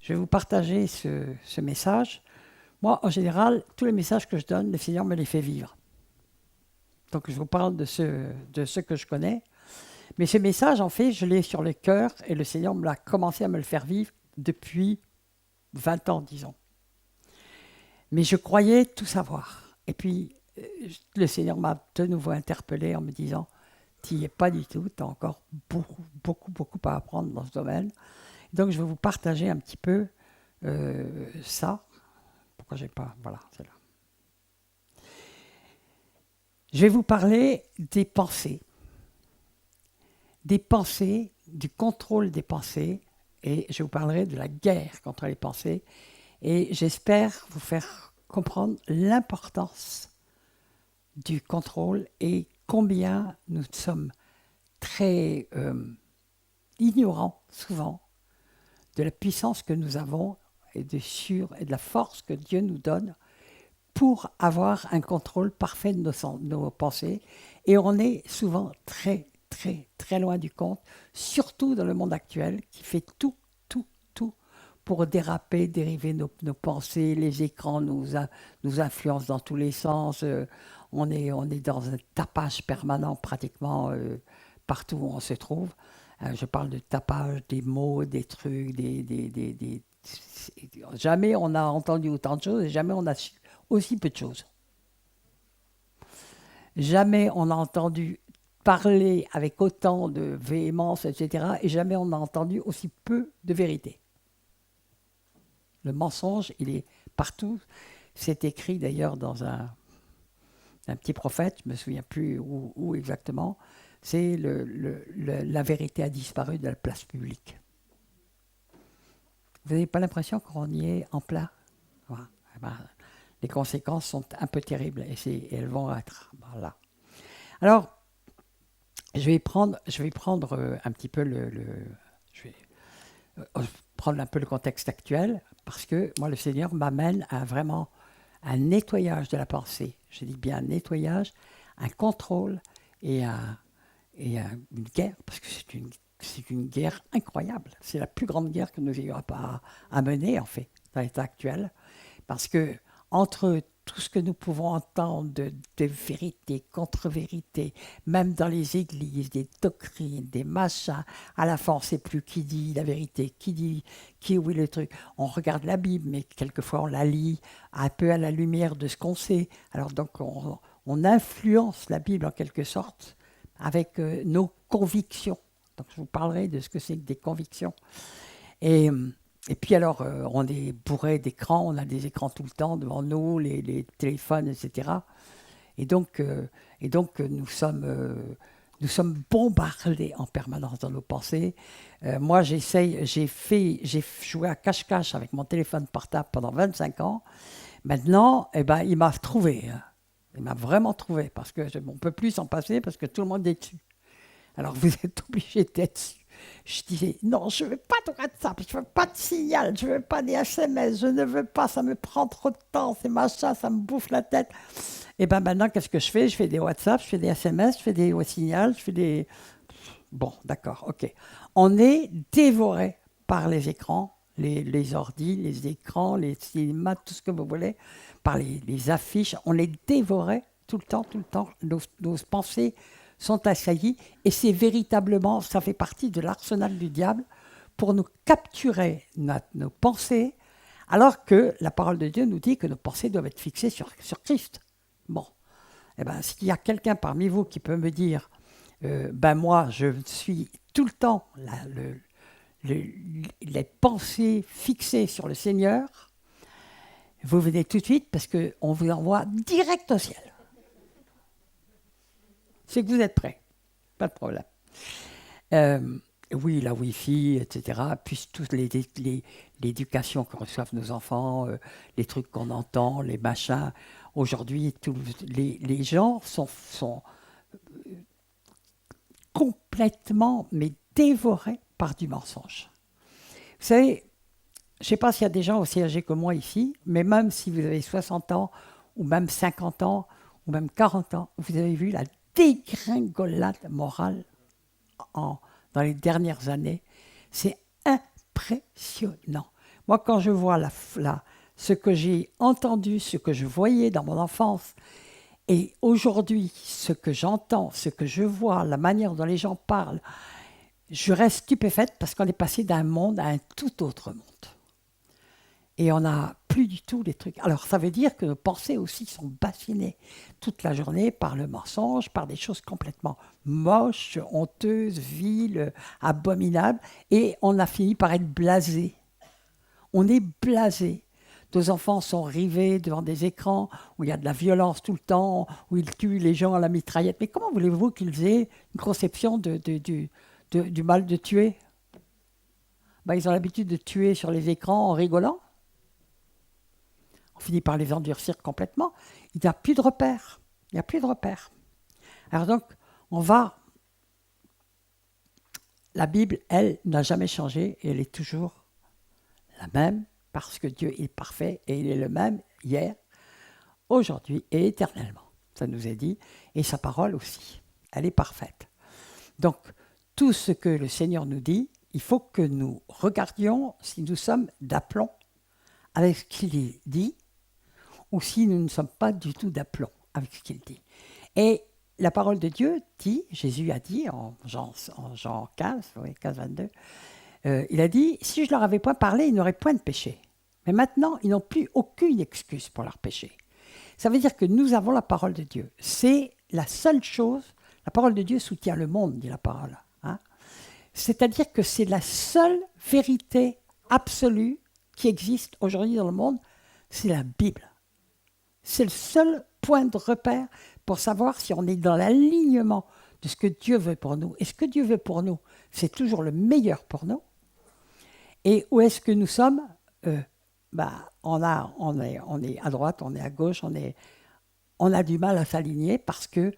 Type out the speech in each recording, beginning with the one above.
je vais vous partager ce message. Moi, en général, tous les messages que je donne, le Seigneur me les fait vivre. Donc, je vous parle de ce que je connais. Mais ce message, en fait, je l'ai sur le cœur et le Seigneur me l'a commencé à me le faire vivre depuis 20 ans, disons. Mais je croyais tout savoir. Et puis, le Seigneur m'a de nouveau interpellé en me disant, tu n'y es pas du tout, tu as encore beaucoup à apprendre dans ce domaine. Donc, je vais vous partager un petit peu ça. Pourquoi j'ai pas... Voilà, c'est là. Je vais vous parler des pensées, du contrôle des pensées, et je vous parlerai de la guerre contre les pensées, et j'espère vous faire comprendre l'importance du contrôle et combien nous sommes très ignorants souvent de la puissance que nous avons et de la force que Dieu nous donne pour avoir un contrôle parfait de nos pensées. Et on est souvent très loin du compte, surtout dans le monde actuel qui fait tout pour déraper, dériver nos pensées. Les écrans nous influencent dans tous les sens. On est dans un tapage permanent pratiquement partout où on se trouve. Je parle de tapage, des mots, des trucs, jamais on a entendu autant de choses et jamais on a su aussi peu de choses. Jamais on a entendu parler avec autant de véhémence, etc. Et jamais on a entendu aussi peu de vérité. Le mensonge, il est partout. C'est écrit d'ailleurs dans un petit prophète, je ne me souviens plus où exactement. C'est la vérité a disparu de la place publique. Vous n'avez pas l'impression qu'on y est en plein? Voilà. Les conséquences sont un peu terribles et elles vont être là. Alors, je vais prendre un petit peu je vais prendre un peu le contexte actuel parce que moi, le Seigneur m'amène à vraiment un nettoyage de la pensée. Je dis bien un nettoyage, un contrôle et une guerre, parce que c'est une guerre incroyable. C'est la plus grande guerre que nous ayons à mener, en fait, dans l'état actuel. Parce que entre tout ce que nous pouvons entendre de vérité, contre-vérité, même dans les églises, des doctrines, des machins, à la fin on ne sait plus qui dit la vérité, où est le truc. On regarde la Bible, mais quelquefois on la lit un peu à la lumière de ce qu'on sait. Alors donc on influence la Bible en quelque sorte avec nos convictions. Donc je vous parlerai de ce que c'est que des convictions. Et puis alors, on est bourré d'écrans, on a des écrans tout le temps devant nous, les téléphones, etc. Et donc nous sommes bombardés en permanence dans nos pensées. Moi, j'ai joué à cache-cache avec mon téléphone portable pendant 25 ans. Maintenant, il m'a trouvé. Hein. Il m'a vraiment trouvé, parce qu'on ne peut plus s'en passer, parce que tout le monde est dessus. Alors vous êtes obligé d'être dessus. Je disais, non, je ne veux pas de WhatsApp, je ne veux pas de signal, je ne veux pas des SMS, je ne veux pas, ça me prend trop de temps, ces machins, ça me bouffe la tête. Et bien maintenant, qu'est-ce que je fais? Je fais des WhatsApp, je fais des SMS, je fais des signals, je fais des... Bon, d'accord, ok. On est dévoré par les écrans, les ordis, les écrans, les cinémas, tout ce que vous voulez, par les affiches. On est dévoré tout le temps. Nos pensées sont assaillis et c'est véritablement, ça fait partie de l'arsenal du diable pour nous capturer nos pensées, alors que la parole de Dieu nous dit que nos pensées doivent être fixées sur Christ. Bon, eh ben, s'il y a quelqu'un parmi vous qui peut me dire, moi je suis tout le temps les pensées fixées sur le Seigneur, vous venez tout de suite parce qu'on vous envoie direct au ciel. C'est que vous êtes prêts. Pas de problème. Oui, la Wi-Fi, etc. Puis toute l'éducation que reçoivent nos enfants, les trucs qu'on entend, les machins. Aujourd'hui, les gens sont complètement, mais dévorés par du mensonge. Vous savez, je ne sais pas s'il y a des gens aussi âgés que moi ici, mais même si vous avez 60 ans, ou même 50 ans, ou même 40 ans, vous avez vu la dégringolade morale dans les dernières années. C'est impressionnant. Moi, quand je vois ce que j'ai entendu, ce que je voyais dans mon enfance, et aujourd'hui, ce que j'entends, ce que je vois, la manière dont les gens parlent, je reste stupéfaite parce qu'on est passé d'un monde à un tout autre monde. Et on n'a plus du tout les trucs. Alors, ça veut dire que nos pensées aussi sont bassinées toute la journée par le mensonge, par des choses complètement moches, honteuses, viles, abominables. Et on a fini par être blasé. On est blasé. Nos enfants sont rivés devant des écrans où il y a de la violence tout le temps, où ils tuent les gens à la mitraillette. Mais comment voulez-vous qu'ils aient une conception du mal de tuer? Ils ont l'habitude de tuer sur les écrans en rigolant. On finit par les endurcir complètement. Il n'y a plus de repères. Il n'y a plus de repères. Alors donc, la Bible, elle, n'a jamais changé et elle est toujours la même parce que Dieu est parfait et il est le même hier, aujourd'hui et éternellement. Ça nous est dit. Et sa parole aussi. Elle est parfaite. Donc, tout ce que le Seigneur nous dit, il faut que nous regardions si nous sommes d'aplomb avec ce qu'il dit ou si nous ne sommes pas du tout d'aplomb avec ce qu'il dit. Et la parole de Dieu dit, Jésus a dit en Jean 15, 22, il a dit, si je leur avais point parlé, ils n'auraient point de péché. Mais maintenant, ils n'ont plus aucune excuse pour leur péché. Ça veut dire que nous avons la parole de Dieu. C'est la seule chose, la parole de Dieu soutient le monde, dit la parole. Hein. C'est-à-dire que c'est la seule vérité absolue qui existe aujourd'hui dans le monde, c'est la Bible. C'est le seul point de repère pour savoir si on est dans l'alignement de ce que Dieu veut pour nous. Et ce que Dieu veut pour nous, c'est toujours le meilleur pour nous. Et où est-ce que nous sommes on est à droite, on est à gauche, on a du mal à s'aligner parce que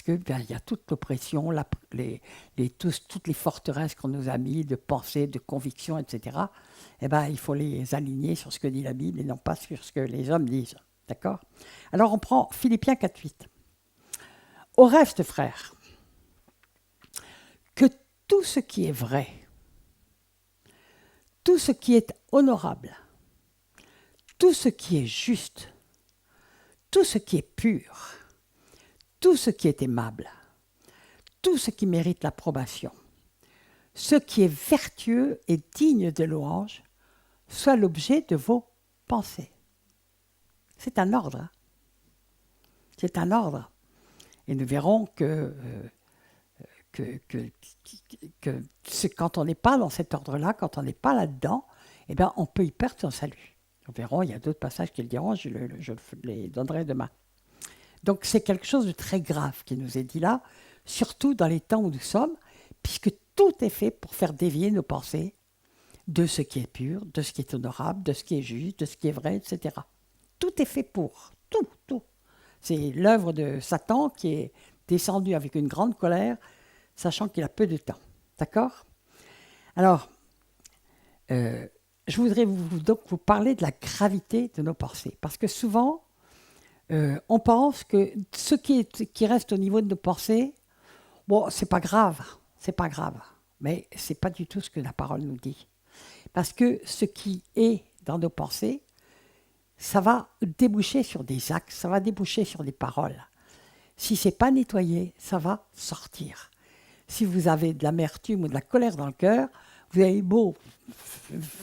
il y a toute l'oppression, toutes les forteresses qu'on nous a mis de pensée, de conviction, etc. Il faut les aligner sur ce que dit la Bible et non pas sur ce que les hommes disent. D'accord ? Alors on prend Philippiens 4.8. Au reste, frères, que tout ce qui est vrai, tout ce qui est honorable, tout ce qui est juste, tout ce qui est pur, tout ce qui est aimable, tout ce qui mérite l'approbation, ce qui est vertueux et digne de louange, soit l'objet de vos pensées. C'est un ordre. Hein. C'est un ordre. Et nous verrons que quand on n'est pas dans cet ordre-là, quand on n'est pas là-dedans, on peut y perdre son salut. Nous verrons, il y a d'autres passages qui le diront, je les donnerai demain. Donc c'est quelque chose de très grave qui nous est dit là, surtout dans les temps où nous sommes, puisque tout est fait pour faire dévier nos pensées de ce qui est pur, de ce qui est honorable, de ce qui est juste, de ce qui est vrai, etc. Tout est fait pour, tout. C'est l'œuvre de Satan qui est descendu avec une grande colère, sachant qu'il a peu de temps. D'accord ? Alors, je voudrais donc vous parler de la gravité de nos pensées, parce que souvent, on pense que ce qui reste au niveau de nos pensées, c'est pas grave, mais c'est pas du tout ce que la parole nous dit. Parce que ce qui est dans nos pensées, ça va déboucher sur des actes, ça va déboucher sur des paroles. Si c'est pas nettoyé, ça va sortir. Si vous avez de l'amertume ou de la colère dans le cœur, vous avez beau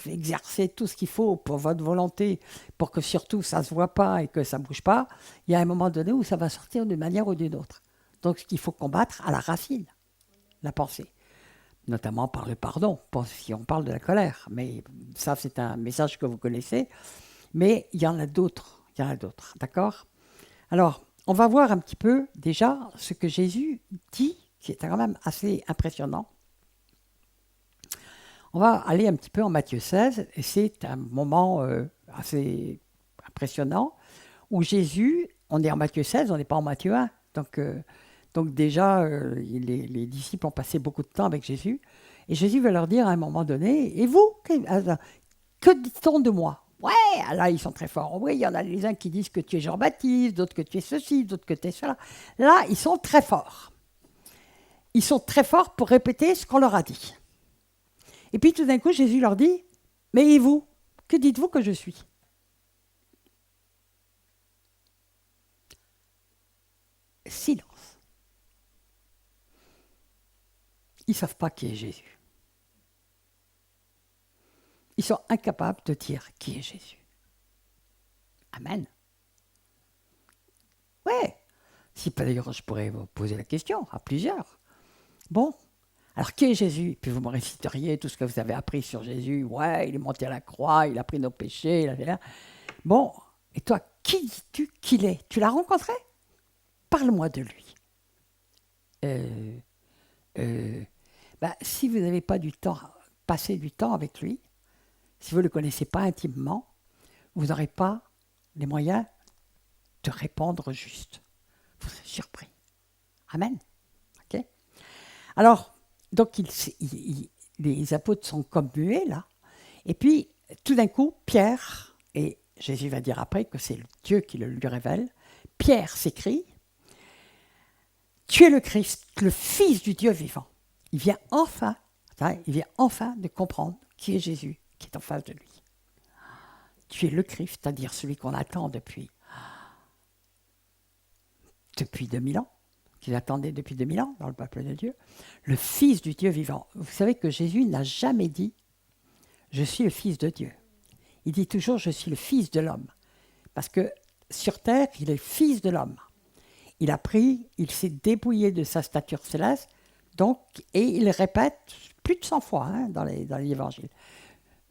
exercer tout ce qu'il faut pour votre volonté, pour que surtout ça ne se voit pas et que ça ne bouge pas, il y a un moment donné où ça va sortir d'une manière ou d'une autre. Donc ce qu'il faut combattre à la racine, la pensée. Notamment par le pardon, si on parle de la colère. Mais ça, c'est un message que vous connaissez. Mais il y en a d'autres, d'accord ? Alors, on va voir un petit peu déjà ce que Jésus dit, qui est quand même assez impressionnant. On va aller un petit peu en Matthieu 16, et c'est un moment assez impressionnant, où Jésus, on est en Matthieu 16, on n'est pas en Matthieu 1, donc déjà, les disciples ont passé beaucoup de temps avec Jésus, et Jésus va leur dire à un moment donné, « Et vous, que dit-on de moi ?» Ouais, là, ils sont très forts. Oui, il y en a les uns qui disent que tu es Jean-Baptiste, d'autres que tu es ceci, d'autres que tu es cela. Là, ils sont très forts. Ils sont très forts pour répéter ce qu'on leur a dit. Et puis tout d'un coup, Jésus leur dit, « Mais et vous, Que dites-vous que je suis? Silence. Ils ne savent pas qui est Jésus. Ils sont incapables de dire qui est Jésus. Amen. Ouais. Si d'ailleurs je pourrais vous poser la question à plusieurs. Bon, alors qui est Jésus? Puis vous me réciteriez tout ce que vous avez appris sur Jésus. Ouais, il est monté à la croix, il a pris nos péchés. Bon, et toi, qui dis-tu qu'il est? Tu l'as rencontré? Parle-moi de lui. Si vous n'avez pas passé du temps avec lui, si vous ne le connaissez pas intimement, vous n'aurez pas les moyens de répondre juste. Vous serez surpris. Amen. Ok. Alors, donc les apôtres sont comme muets là, et puis tout d'un coup, Pierre, et Jésus va dire après que c'est Dieu qui le lui révèle, Pierre s'écrie, tu es le Christ, le Fils du Dieu vivant. Il vient enfin de comprendre qui est Jésus qui est en face de lui. Tu es le Christ, c'est-à-dire celui qu'on attend depuis 2000 ans, qu'il attendait depuis 2000 ans dans le peuple de Dieu, le Fils du Dieu vivant. Vous savez que Jésus n'a jamais dit « je suis le Fils de Dieu ». Il dit toujours « je suis le Fils de l'homme ». Parce que sur terre, il est Fils de l'homme. Il s'est dépouillé de sa stature céleste, et il répète plus de 100 fois dans les évangiles.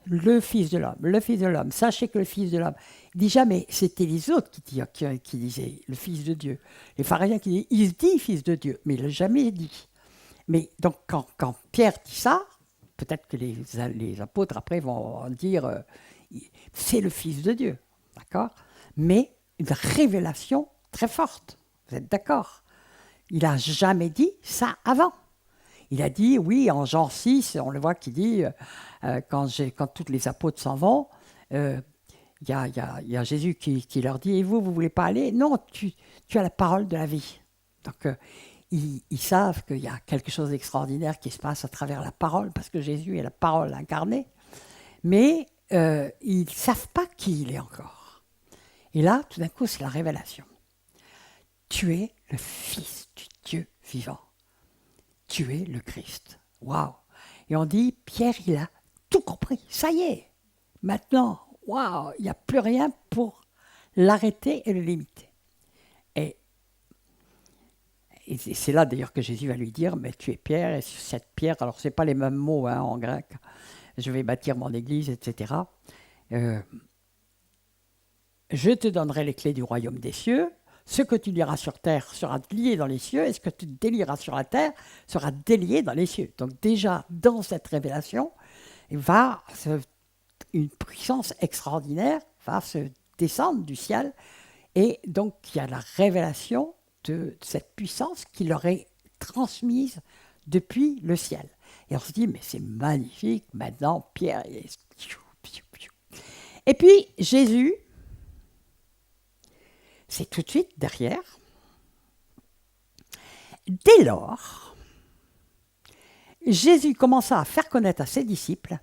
Le Fils de l'homme, le Fils de l'homme, sachez que le Fils de l'homme. Il dit jamais, c'était les autres qui disaient le Fils de Dieu. Les pharisiens qui disaient, il se dit Fils de Dieu, mais il ne l'a jamais dit. Mais donc quand Pierre dit ça, peut-être que les apôtres après vont dire, c'est le Fils de Dieu, d'accord? Mais une révélation très forte, vous êtes d'accord? Il n'a jamais dit ça avant. Il a dit, oui, en Jean 6, on le voit qui dit, quand tous les apôtres s'en vont, il y a Jésus qui leur dit, et vous ne voulez pas aller? Non, tu as la parole de la vie. Donc, ils savent qu'il y a quelque chose d'extraordinaire qui se passe à travers la parole, parce que Jésus est la parole incarnée. Mais ils ne savent pas qui il est encore. Et là, tout d'un coup, c'est la révélation. Tu es le Fils du Dieu vivant. Tu es le Christ. Waouh! Et on dit, Pierre, il a tout compris. Ça y est. Maintenant, waouh, il n'y a plus rien pour l'arrêter et le limiter. Et c'est là d'ailleurs que Jésus va lui dire, mais tu es Pierre, et sur cette pierre, alors ce n'est pas les mêmes mots en grec, je vais bâtir mon église, etc. Je te donnerai les clés du royaume des cieux. Ce que tu lieras sur terre sera lié dans les cieux, et ce que tu délieras sur la terre sera délié dans les cieux. Donc déjà, dans cette révélation, une puissance extraordinaire va se descendre du ciel, et donc il y a la révélation de cette puissance qui leur est transmise depuis le ciel. Et on se dit, mais c'est magnifique, maintenant Pierre est... Et puis Jésus, c'est tout de suite derrière. Dès lors, Jésus commença à faire connaître à ses disciples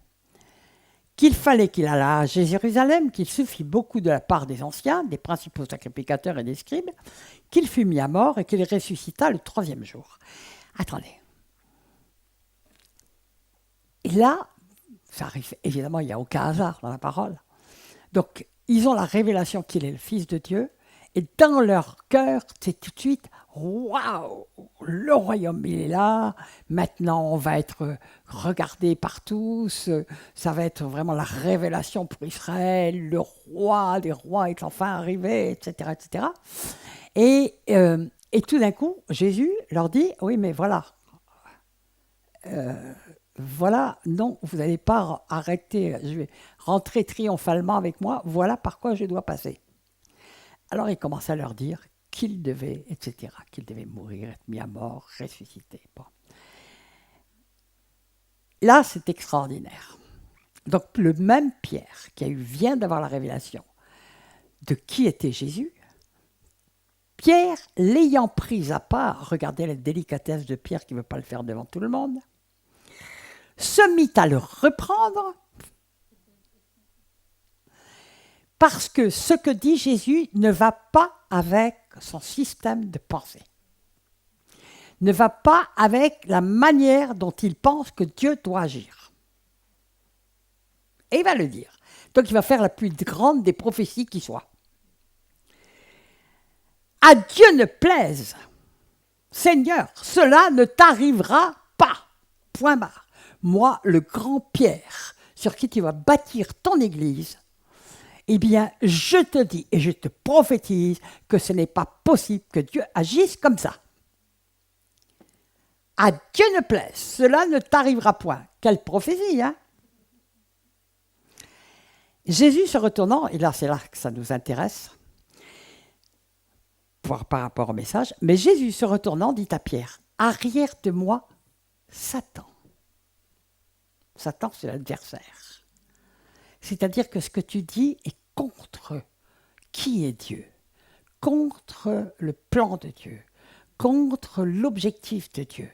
qu'il fallait qu'il allât à Jérusalem, qu'il souffrit beaucoup de la part des anciens, des principaux sacrificateurs et des scribes, qu'il fut mis à mort et qu'il ressuscita le 3e jour. Attendez. Et là, ça arrive, évidemment, il n'y a aucun hasard dans la parole. Donc, ils ont la révélation qu'il est le Fils de Dieu, et dans leur cœur, c'est tout de suite, waouh, le royaume, il est là, maintenant on va être regardé par tous, ça va être vraiment la révélation pour Israël, le roi des rois est enfin arrivé, etc. etc. Et tout d'un coup, Jésus leur dit, oui, mais voilà, non, vous n'allez pas arrêter, je vais rentrer triomphalement avec moi, voilà par quoi je dois passer. Alors il commence à leur dire qu'il devait, etc., qu'il devait mourir, être mis à mort, ressusciter. Bon. Là, c'est extraordinaire. Donc le même Pierre qui vient d'avoir la révélation de qui était Jésus, Pierre, l'ayant pris à part, regardez la délicatesse de Pierre qui ne veut pas le faire devant tout le monde, se mit à le reprendre Parce que ce que dit Jésus ne va pas avec son système de pensée. Ne va pas avec la manière dont il pense que Dieu doit agir. Et il va le dire. Donc il va faire la plus grande des prophéties qui soit. À Dieu ne plaise, Seigneur, cela ne t'arrivera pas. Point barre. Moi, le grand Pierre, sur qui tu vas bâtir ton église, eh bien, je te dis et je te prophétise que ce n'est pas possible que Dieu agisse comme ça. À Dieu ne plaise, cela ne t'arrivera point. Quelle prophétie, hein? Jésus se retournant, et là c'est là que ça nous intéresse, par rapport au message, mais Jésus se retournant dit à Pierre, arrière de moi, Satan. Satan, c'est l'adversaire. C'est-à-dire que ce que tu dis est contre qui est Dieu, contre le plan de Dieu, contre l'objectif de Dieu.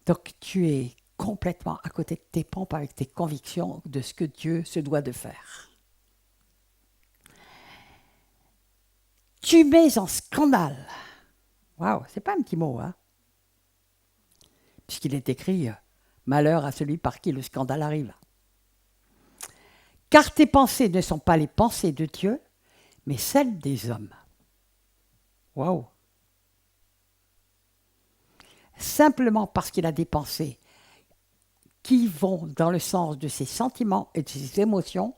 Donc tu es complètement à côté de tes pompes avec tes convictions de ce que Dieu se doit de faire. Tu mets en scandale. Waouh, c'est pas un petit mot, hein? Puisqu'il est écrit malheur à celui par qui le scandale arrive. Car tes pensées ne sont pas les pensées de Dieu, mais celles des hommes. Waouh! Simplement parce qu'il a des pensées qui vont dans le sens de ses sentiments et de ses émotions,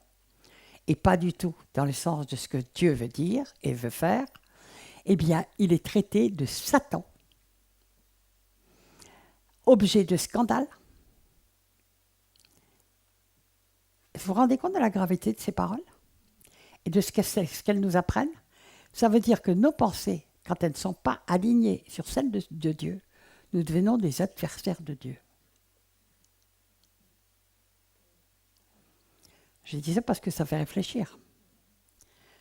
et pas du tout dans le sens de ce que Dieu veut dire et veut faire, eh bien, il est traité de Satan, objet de scandale. Vous vous rendez compte de la gravité de ces paroles et de ce qu'elles nous apprennent? Ça veut dire que nos pensées, quand elles ne sont pas alignées sur celles de Dieu, nous devenons des adversaires de Dieu. Je dis ça parce que ça fait réfléchir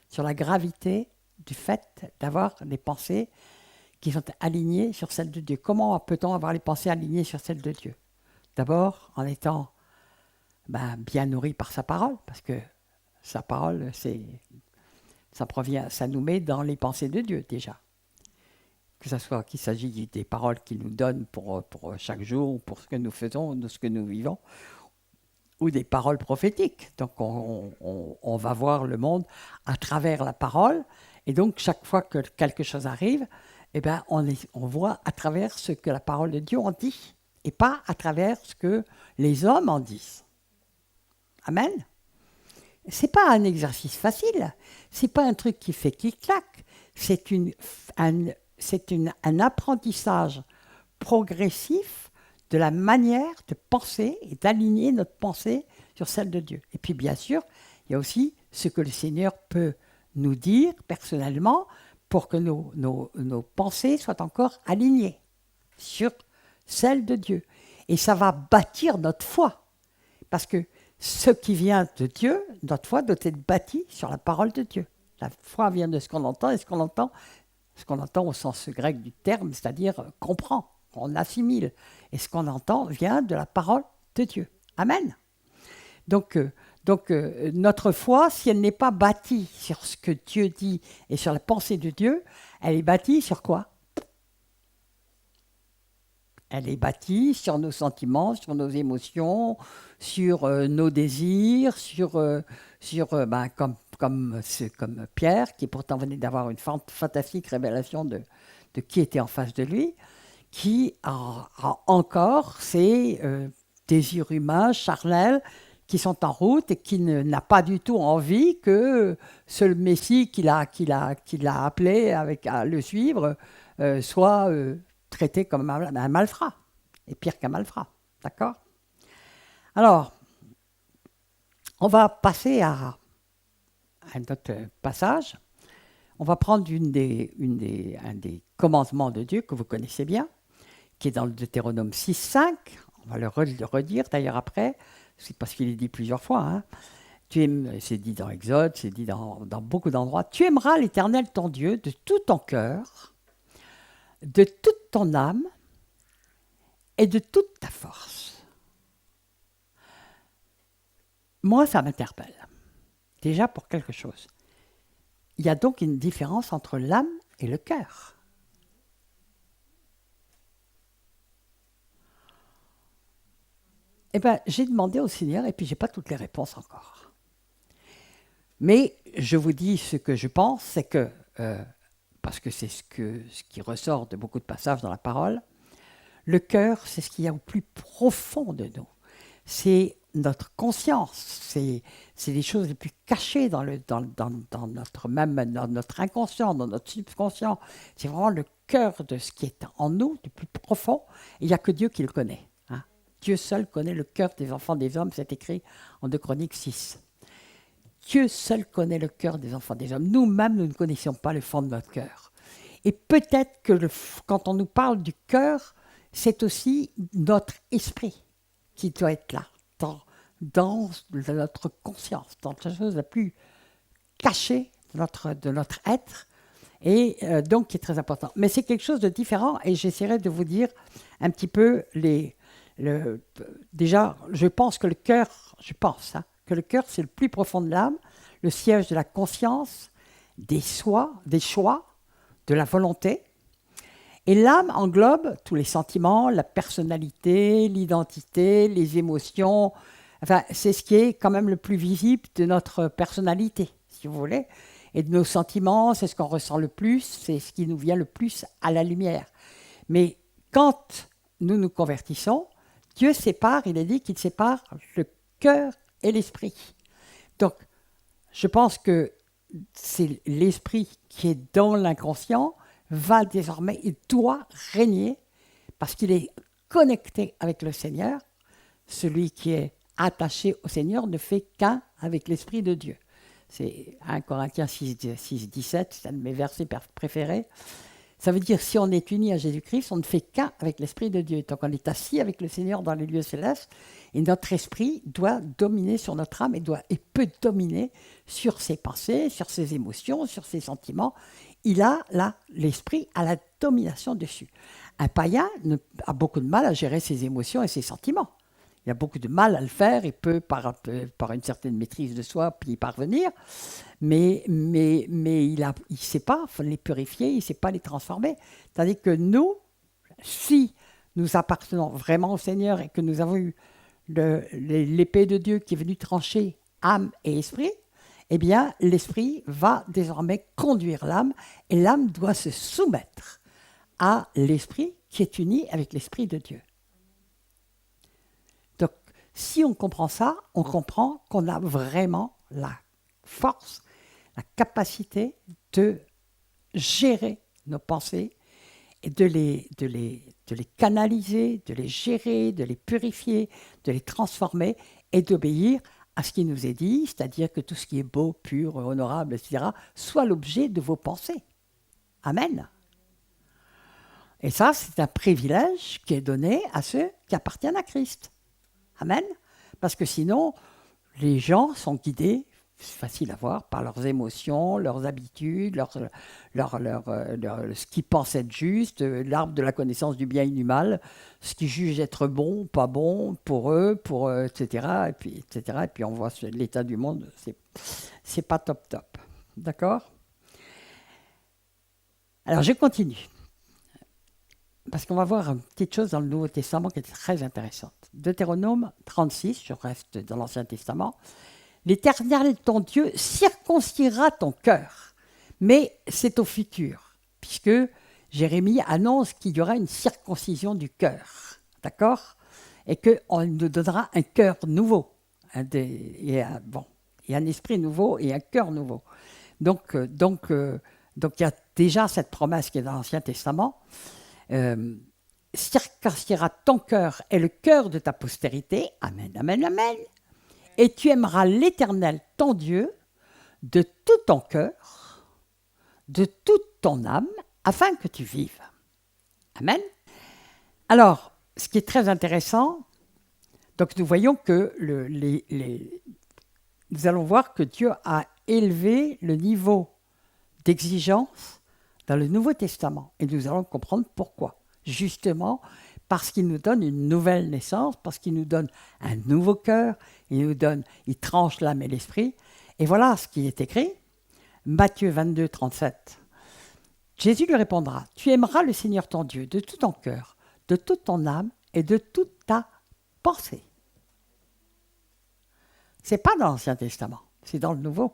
sur la gravité du fait d'avoir des pensées qui sont alignées sur celles de Dieu. Comment peut-on avoir les pensées alignées sur celles de Dieu? D'abord, en étant bien nourri par sa parole, parce que sa parole, ça nous met dans les pensées de Dieu déjà. Que ce soit qu'il s'agit des paroles qu'il nous donne pour chaque jour, pour ce que nous faisons, de ce que nous vivons, ou des paroles prophétiques. Donc on va voir le monde à travers la parole, et donc chaque fois que quelque chose arrive, eh ben, on voit à travers ce que la parole de Dieu en dit, et pas à travers ce que les hommes en disent. Amen. C'est pas un exercice facile, c'est pas un truc qui fait clic-clac, c'est un apprentissage progressif de la manière de penser et d'aligner notre pensée sur celle de Dieu. Et puis bien sûr, il y a aussi ce que le Seigneur peut nous dire personnellement pour que nos pensées soient encore alignées sur celle de Dieu. Et ça va bâtir notre foi, parce que ce qui vient de Dieu, notre foi doit être bâtie sur la parole de Dieu. La foi vient de ce qu'on entend, et ce qu'on entend au sens grec du terme, c'est-à-dire comprend, on assimile. Et ce qu'on entend vient de la parole de Dieu. Amen. Donc, notre foi, si elle n'est pas bâtie sur ce que Dieu dit et sur la pensée de Dieu, elle est bâtie sur quoi? Elle est bâtie sur nos sentiments, sur nos émotions, sur nos désirs, comme Pierre, qui pourtant venait d'avoir une fantastique révélation de qui était en face de lui, qui a encore ces désirs humains, charnels, qui sont en route et qui n'a pas du tout envie que ce Messie qu'il a appelé à le suivre soit traité comme un malfrat, et pire qu'un malfrat. D'accord? Alors, on va passer à un autre passage. On va prendre un des commandements de Dieu que vous connaissez bien, qui est dans le Deutéronome 6.5. On va le redire d'ailleurs après, c'est parce qu'il est dit plusieurs fois. Hein. C'est dit dans Exode, c'est dit dans beaucoup d'endroits. Tu aimeras l'Éternel ton Dieu de tout ton cœur, de toute ton âme et de toute ta force. Moi, ça m'interpelle. déjà pour quelque chose. Il y a donc une différence entre l'âme et le cœur. Eh bien, j'ai demandé au Seigneur et puis je n'ai pas toutes les réponses encore. Mais je vous dis ce que je pense, c'est que, parce que c'est ce qui ressort de beaucoup de passages dans la parole, le cœur, c'est ce qu'il y a au plus profond de nous. C'est notre conscience, c'est les choses les plus cachées dans notre inconscient, dans notre subconscient. C'est vraiment le cœur de ce qui est en nous, du plus profond. Et il n'y a que Dieu qui le connaît. Hein. Dieu seul connaît le cœur des enfants des hommes, c'est écrit en 2 Chroniques 6. Dieu seul connaît le cœur des enfants des hommes. Nous-mêmes, nous ne connaissions pas le fond de notre cœur. Et peut-être que quand on nous parle du cœur, c'est aussi notre esprit qui doit être là, dans notre conscience, dans la chose la plus cachée de notre être, et donc qui est très important. Mais c'est quelque chose de différent, et j'essaierai de vous dire un petit peu déjà, je pense que le cœur, que le cœur, c'est le plus profond de l'âme, le siège de la conscience, des choix, de la volonté. Et l'âme englobe tous les sentiments, la personnalité, l'identité, les émotions. Enfin, c'est ce qui est quand même le plus visible de notre personnalité, si vous voulez. Et de nos sentiments, c'est ce qu'on ressent le plus, c'est ce qui nous vient le plus à la lumière. Mais quand nous nous convertissons, Dieu sépare, il est dit qu'il sépare le cœur et l'esprit. Donc, je pense que c'est l'esprit qui est dans l'inconscient, va désormais, il doit régner parce qu'il est connecté avec le Seigneur. Celui qui est attaché au Seigneur ne fait qu'un avec l'Esprit de Dieu. C'est 1 Corinthiens 6, 17, c'est un de mes versets préférés. Ça veut dire si on est uni à Jésus-Christ, on ne fait qu'un avec l'Esprit de Dieu. Donc on est assis avec le Seigneur dans les lieux célestes et notre esprit doit dominer sur notre âme et peut dominer sur ses pensées, sur ses émotions, sur ses sentiments. L'esprit a la domination dessus. Un païen a beaucoup de mal à gérer ses émotions et ses sentiments. Il a beaucoup de mal à le faire, il peut par une certaine maîtrise de soi puis y parvenir, mais il ne sait pas les purifier, il ne sait pas les transformer. Tandis que nous, si nous appartenons vraiment au Seigneur et que nous avons eu l'épée de Dieu qui est venue trancher âme et esprit, eh bien, l'esprit va désormais conduire l'âme et l'âme doit se soumettre à l'esprit qui est uni avec l'esprit de Dieu. Donc, si on comprend ça, on comprend qu'on a vraiment la force, la capacité de gérer nos pensées et de les canaliser, de les gérer, de les purifier, de les transformer et d'obéir à ce qui nous est dit, c'est-à-dire que tout ce qui est beau, pur, honorable, etc., soit l'objet de vos pensées. Amen. Et ça, c'est un privilège qui est donné à ceux qui appartiennent à Christ. Amen. Parce que sinon, les gens sont guidés, c'est facile à voir, par leurs émotions, leurs habitudes, ce qu'ils pensent être juste, l'arbre de la connaissance du bien et du mal, ce qu'ils jugent être bon, pas bon, pour eux, etc. Et puis on voit l'état du monde, c'est pas top. D'accord ? Alors je continue. Parce qu'on va voir une petite chose dans le Nouveau Testament qui est très intéressante. Deutéronome 36, je reste dans l'Ancien Testament. L'Éternel, ton Dieu, circoncira ton cœur. Mais c'est au futur, puisque Jérémie annonce qu'il y aura une circoncision du cœur. D'accord ? Et qu'on nous donnera un cœur nouveau. Et un esprit nouveau et un cœur nouveau. Donc, il y a déjà cette promesse qui est dans l'Ancien Testament. Circoncira ton cœur et le cœur de ta postérité. Amen, amen, amen. Et tu aimeras l'Éternel, ton Dieu, de tout ton cœur, de toute ton âme, afin que tu vives. Amen. Alors, ce qui est très intéressant, donc nous voyons que nous allons voir que Dieu a élevé le niveau d'exigence dans le Nouveau Testament. Et nous allons comprendre pourquoi. Justement, parce qu'il nous donne une nouvelle naissance, parce qu'il nous donne un nouveau cœur, il tranche l'âme et l'esprit, Et voilà ce qui est écrit, Matthieu 22, 37. Jésus lui répondra, « Tu aimeras le Seigneur ton Dieu de tout ton cœur, de toute ton âme et de toute ta pensée. » Ce n'est pas dans l'Ancien Testament, c'est dans le Nouveau.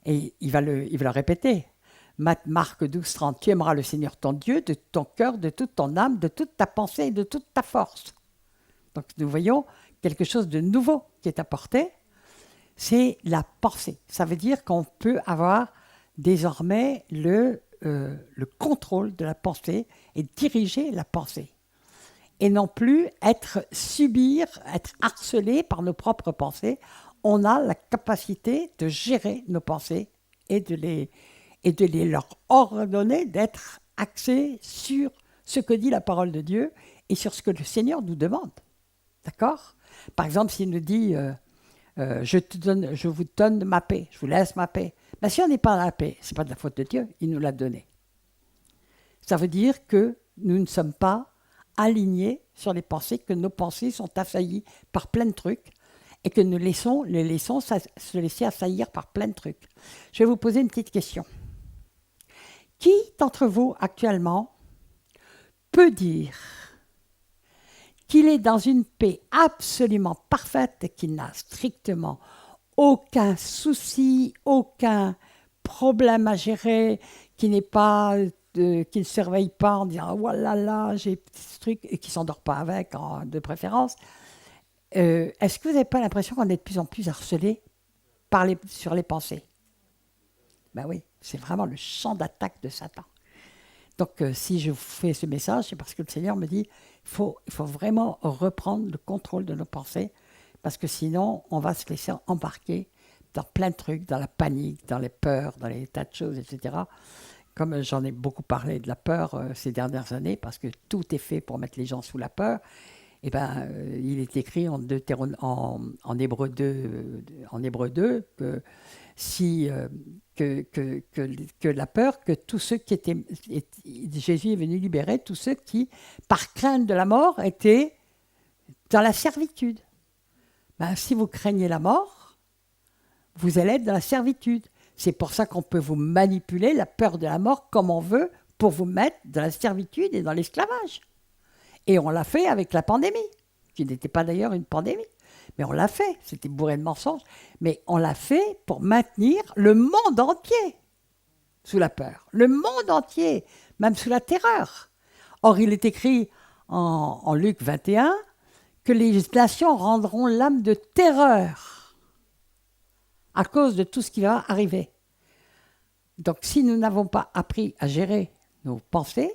Et il va le répéter. Marc 12, 30, « Tu aimeras le Seigneur ton Dieu de ton cœur, de toute ton âme, de toute ta pensée et de toute ta force. » Donc nous voyons quelque chose de nouveau qui est apporté, c'est la pensée. Ça veut dire qu'on peut avoir désormais le contrôle de la pensée et diriger la pensée. Et non plus être harcelé par nos propres pensées. On a la capacité de gérer nos pensées et de les leur ordonner d'être axés sur ce que dit la parole de Dieu et sur ce que le Seigneur nous demande. D'accord ? Par exemple, s'il nous dit je vous donne ma paix, je vous laisse ma paix. Ben, si on n'est pas à la paix, ce n'est pas de la faute de Dieu, il nous l'a donnée. Ça veut dire que nous ne sommes pas alignés sur les pensées, que nos pensées sont assaillies par plein de trucs et que nous les laissons se laisser assaillir par plein de trucs. Je vais vous poser une petite question. Qui d'entre vous actuellement peut dire qu'il est dans une paix absolument parfaite et qu'il n'a strictement aucun souci, aucun problème à gérer, qui ne se réveille pas en disant « Oh là là, j'ai ce truc » et qui ne s'endort pas avec, de préférence. Est-ce que vous n'avez pas l'impression qu'on est de plus en plus harcelé sur les pensées ? Ben oui, c'est vraiment le champ d'attaque de Satan. Donc, si je vous fais ce message, c'est parce que le Seigneur me dit il faut vraiment reprendre le contrôle de nos pensées, parce que sinon, on va se laisser embarquer dans plein de trucs, dans la panique, dans les peurs, dans les tas de choses, etc. Comme j'en ai beaucoup parlé de la peur ces dernières années, parce que tout est fait pour mettre les gens sous la peur, et il est écrit en Hébreu 2 que que la peur, que tous ceux qui étaient... Jésus est venu libérer tous ceux qui, par crainte de la mort, étaient dans la servitude. Si vous craignez la mort, vous allez être dans la servitude. C'est pour ça qu'on peut vous manipuler, la peur de la mort, comme on veut, pour vous mettre dans la servitude et dans l'esclavage. Et on l'a fait avec la pandémie, qui n'était pas d'ailleurs une pandémie. Mais on l'a fait, c'était bourré de mensonges, mais on l'a fait pour maintenir le monde entier sous la peur, le monde entier, même sous la terreur. Or, il est écrit en Luc 21 que les nations rendront l'âme de terreur à cause de tout ce qui va arriver. Donc, si nous n'avons pas appris à gérer nos pensées,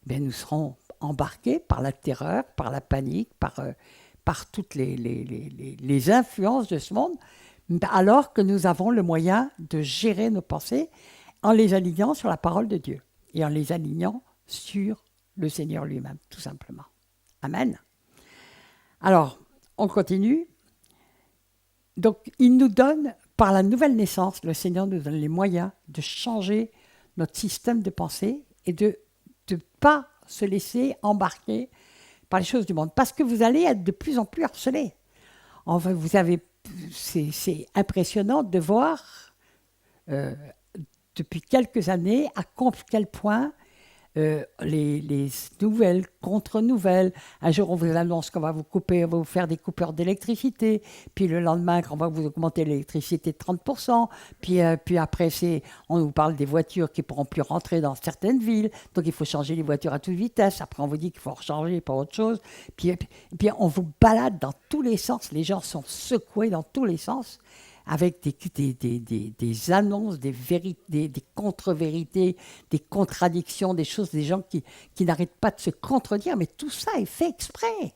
nous serons embarqués par la terreur, par la panique, par toutes les influences de ce monde, alors que nous avons le moyen de gérer nos pensées en les alignant sur la parole de Dieu et en les alignant sur le Seigneur lui-même, tout simplement. Amen. Alors, on continue. Donc, il nous donne, par la nouvelle naissance, le Seigneur nous donne les moyens de changer notre système de pensée et de ne pas se laisser embarquer par les choses du monde, parce que vous allez être de plus en plus harcelés. C'est impressionnant de voir depuis quelques années à quel point les nouvelles, contre-nouvelles, un jour on vous annonce qu'on va vous couper, on va vous faire des coupeurs d'électricité, puis le lendemain on va vous augmenter l'électricité de 30%, puis après on vous parle des voitures qui ne pourront plus rentrer dans certaines villes, donc il faut changer les voitures à toute vitesse, après on vous dit qu'il faut recharger pour autre chose, puis on vous balade dans tous les sens, les gens sont secoués dans tous les sens, avec des annonces, des contre-vérités, des contradictions, des choses, des gens qui n'arrêtent pas de se contredire, mais tout ça est fait exprès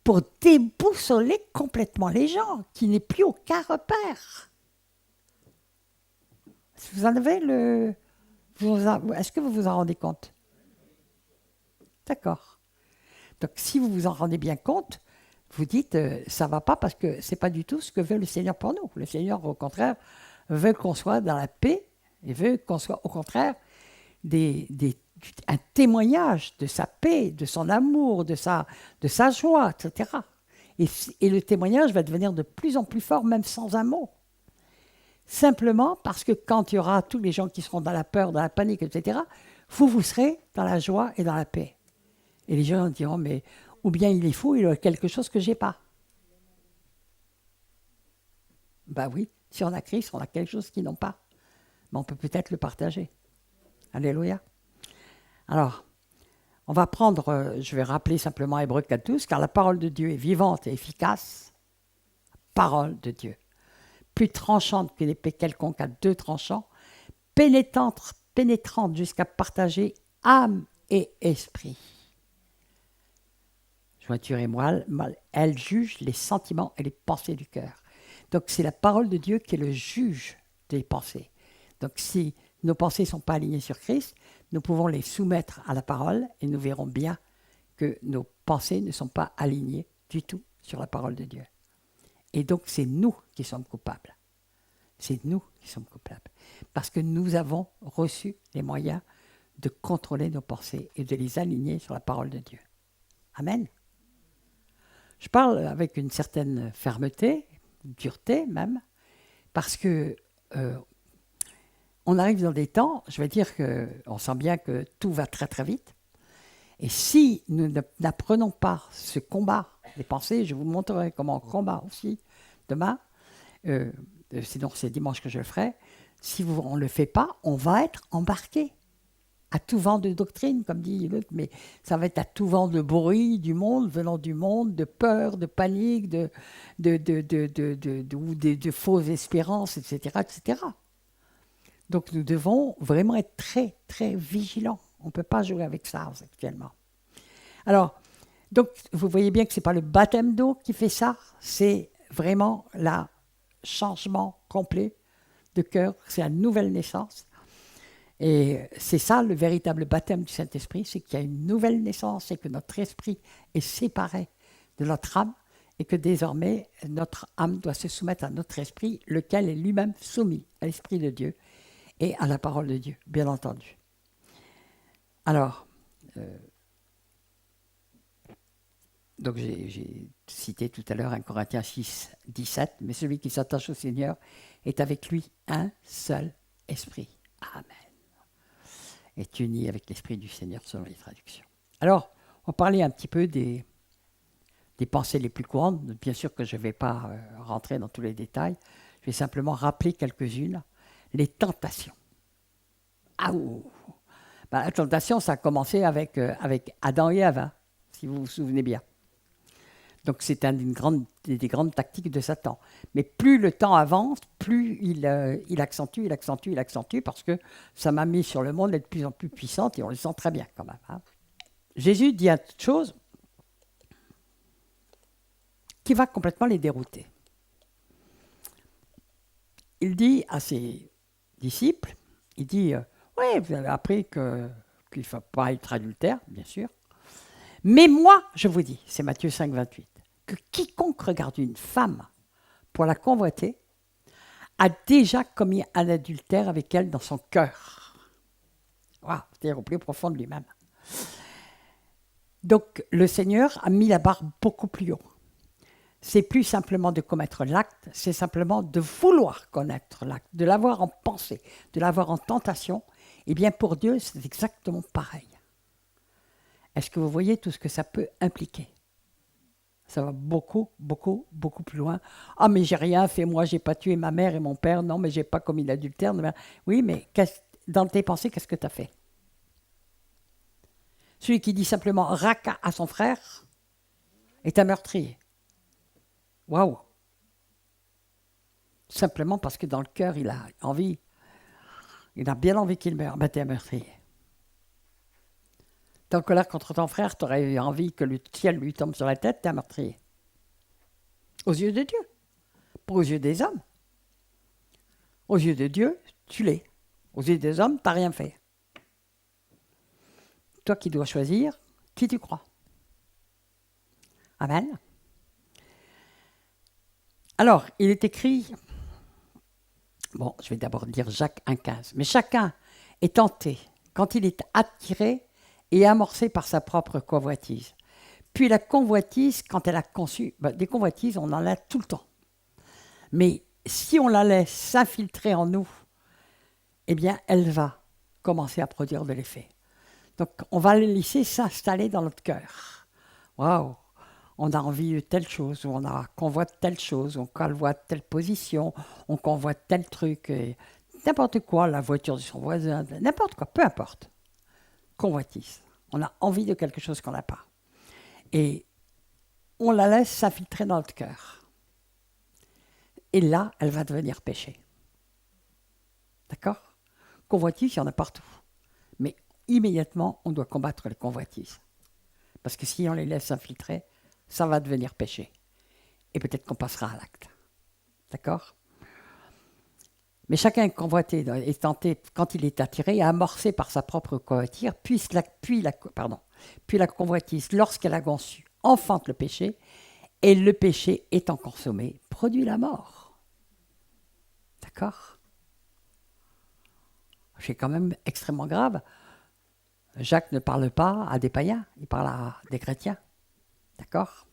pour déboussoler complètement les gens, qui n'aient plus aucun repère. Vous en avez est-ce que vous vous en rendez compte ? D'accord. Donc si vous vous en rendez bien compte, vous dites, ça ne va pas parce que ce n'est pas du tout ce que veut le Seigneur pour nous. Le Seigneur, au contraire, veut qu'on soit dans la paix et veut qu'on soit, au contraire, un témoignage de sa paix, de son amour, de sa joie, etc. Et le témoignage va devenir de plus en plus fort, même sans un mot. Simplement parce que quand il y aura tous les gens qui seront dans la peur, dans la panique, etc., vous serez dans la joie et dans la paix. Et les gens diront, mais ou bien il est fou, il a quelque chose que je n'ai pas. Ben oui, si on a Christ, on a quelque chose qu'ils n'ont pas. Mais on peut peut-être le partager. Alléluia. Alors, on va prendre, je vais rappeler simplement Hébreux 4:12, car la parole de Dieu est vivante et efficace. Parole de Dieu. Plus tranchante que l'épée quelconque à deux tranchants, pénétrante jusqu'à partager âme et esprit. Jointure et moelle, elle juge les sentiments et les pensées du cœur. Donc c'est la parole de Dieu qui est le juge des pensées. Donc si nos pensées ne sont pas alignées sur Christ, nous pouvons les soumettre à la parole et nous verrons bien que nos pensées ne sont pas alignées du tout sur la parole de Dieu. Et donc c'est nous qui sommes coupables. C'est nous qui sommes coupables. Parce que nous avons reçu les moyens de contrôler nos pensées et de les aligner sur la parole de Dieu. Amen. Je parle avec une certaine fermeté, dureté même, parce que on arrive dans des temps, je vais dire qu'on sent bien que tout va très très vite. Et si nous n'apprenons pas ce combat des pensées, je vous montrerai comment on combat aussi demain, sinon c'est dimanche que je le ferai, si on ne le fait pas, on va être embarqué à tout vent de doctrine, comme dit l'autre, mais ça va être à tout vent de bruit du monde, venant du monde, de peur, de panique, de fausses espérances, etc., etc. Donc nous devons vraiment être très, très vigilants. On ne peut pas jouer avec ça actuellement. Alors, donc, vous voyez bien que ce n'est pas le baptême d'eau qui fait ça, c'est vraiment le changement complet de cœur, c'est la nouvelle naissance. Et c'est ça le véritable baptême du Saint-Esprit, c'est qu'il y a une nouvelle naissance et que notre esprit est séparé de notre âme et que désormais notre âme doit se soumettre à notre esprit, lequel est lui-même soumis à l'Esprit de Dieu et à la parole de Dieu, bien entendu. Alors, donc j'ai cité tout à l'heure 1 Corinthiens 6, 17, mais celui qui s'attache au Seigneur est avec lui un seul esprit. Amen. Est uni avec l'esprit du Seigneur selon les traductions. Alors, on parlait un petit peu des pensées les plus courantes. Bien sûr que je ne vais pas rentrer dans tous les détails. Je vais simplement rappeler quelques-unes. Les tentations. La tentation, ça a commencé avec Adam et Ève, hein, si vous vous souvenez bien. Donc c'est une des grandes tactiques de Satan. Mais plus le temps avance, plus il accentue, parce que ça m'a mis sur le monde d'être de plus en plus puissante, et on le sent très bien quand même. Hein. Jésus dit une chose qui va complètement les dérouter. Il dit à ses disciples, il dit, oui, vous avez appris qu'il ne faut pas être adultère, bien sûr, mais moi, je vous dis, c'est Matthieu 5, 28, que quiconque regarde une femme pour la convoiter a déjà commis un adultère avec elle dans son cœur. Wow, c'est-à-dire au plus profond de lui-même. Donc, le Seigneur a mis la barre beaucoup plus haut. C'est plus simplement de commettre l'acte, c'est simplement de vouloir connaître l'acte, de l'avoir en pensée, de l'avoir en tentation. Eh bien, pour Dieu, c'est exactement pareil. Est-ce que vous voyez tout ce que ça peut impliquer ? Ça va beaucoup, beaucoup, beaucoup plus loin. Ah, mais j'ai rien fait, moi, j'ai pas tué ma mère et mon père. Non, mais j'ai pas commis l'adultère. Oui, mais dans tes pensées, qu'est-ce que tu as fait ? Celui qui dit simplement raca à son frère est un meurtrier. Waouh! Simplement parce que dans le cœur, il a envie, il a bien envie qu'il meure. Ben, t'es un meurtrier. T'es en colère contre ton frère, tu aurais envie que le ciel lui tombe sur la tête, t'es un meurtrier. Aux yeux de Dieu, pas aux yeux des hommes. Aux yeux de Dieu, tu l'es. Aux yeux des hommes, t'as rien fait. Toi qui dois choisir qui tu crois. Amen. Alors, il est écrit, bon, je vais d'abord dire Jacques 1,15, mais chacun est tenté quand il est attiré et amorcé par sa propre convoitise. Puis la convoitise, quand elle a conçu, des convoitises, on en a tout le temps. Mais si on la laisse s'infiltrer en nous, eh bien, elle va commencer à produire de l'effet. Donc, on va le laisser s'installer dans notre cœur. Waouh! On a envie de telle chose, ou on a convoite telle chose, on convoite telle position, on convoite tel truc, et n'importe quoi, la voiture de son voisin, n'importe quoi, peu importe. Convoitise. On a envie de quelque chose qu'on n'a pas. Et on la laisse s'infiltrer dans notre cœur. Et là, elle va devenir péché. D'accord? Convoitise, il y en a partout. Mais immédiatement, on doit combattre les convoitises. Parce que si on les laisse s'infiltrer, ça va devenir péché. Et peut-être qu'on passera à l'acte. D'accord? Mais chacun est convoité, est tenté, quand il est attiré, à amorcer par sa propre convoitise, puis la convoitise, lorsqu'elle a conçu, enfante le péché, et le péché étant consommé, produit la mort. D'accord? C'est quand même extrêmement grave. Jacques ne parle pas à des païens, il parle à des chrétiens. D'accord?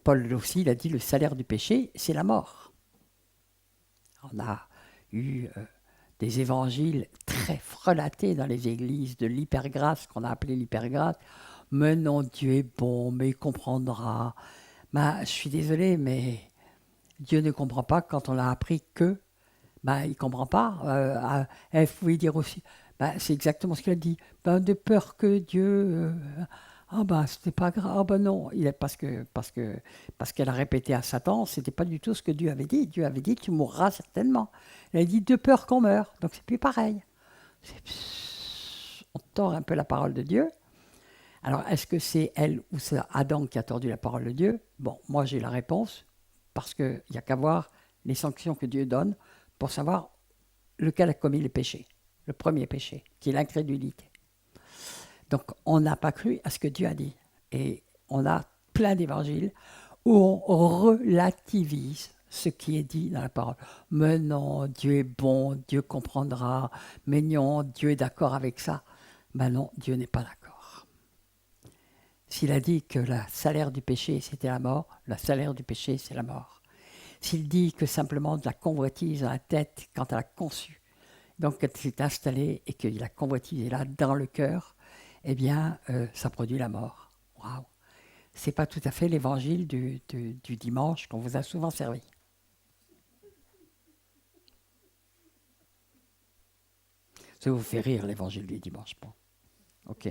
Paul aussi, il a dit, le salaire du péché, c'est la mort. On a eu des évangiles très relatés dans les églises de l'hypergrâce, qu'on a appelé l'hypergrâce. Mais non, Dieu est bon, mais il comprendra. Je suis désolé, mais Dieu ne comprend pas quand on a appris que. Il ne comprend pas. Vous pouvez dire aussi, c'est exactement ce qu'il a dit. De peur que Dieu... c'était pas grave. Non, parce qu'elle a répété à Satan, c'était pas du tout ce que Dieu avait dit. Dieu avait dit, tu mourras certainement. Elle a dit, de peur qu'on meure. Donc c'est plus pareil. On tord un peu la parole de Dieu. Alors, est-ce que c'est elle ou c'est Adam qui a tordu la parole de Dieu? Bon, moi j'ai la réponse, parce qu'il n'y a qu'à voir les sanctions que Dieu donne pour savoir lequel a commis le péché. Le premier péché, qui est l'incrédulité. Donc, on n'a pas cru à ce que Dieu a dit. Et on a plein d'évangiles où on relativise ce qui est dit dans la parole. Mais non, Dieu est bon, Dieu comprendra. Mais non, Dieu est d'accord avec ça. Non, Dieu n'est pas d'accord. S'il a dit que le salaire du péché, c'était la mort, le salaire du péché, c'est la mort. S'il dit que simplement de la convoitise dans la tête, quand elle a conçu, donc qu'elle s'est installée et que la convoitise est là dans le cœur, eh bien, ça produit la mort. Waouh! Ce n'est pas tout à fait l'évangile du dimanche qu'on vous a souvent servi. Ça vous fait rire, l'évangile du dimanche. Bon, ok.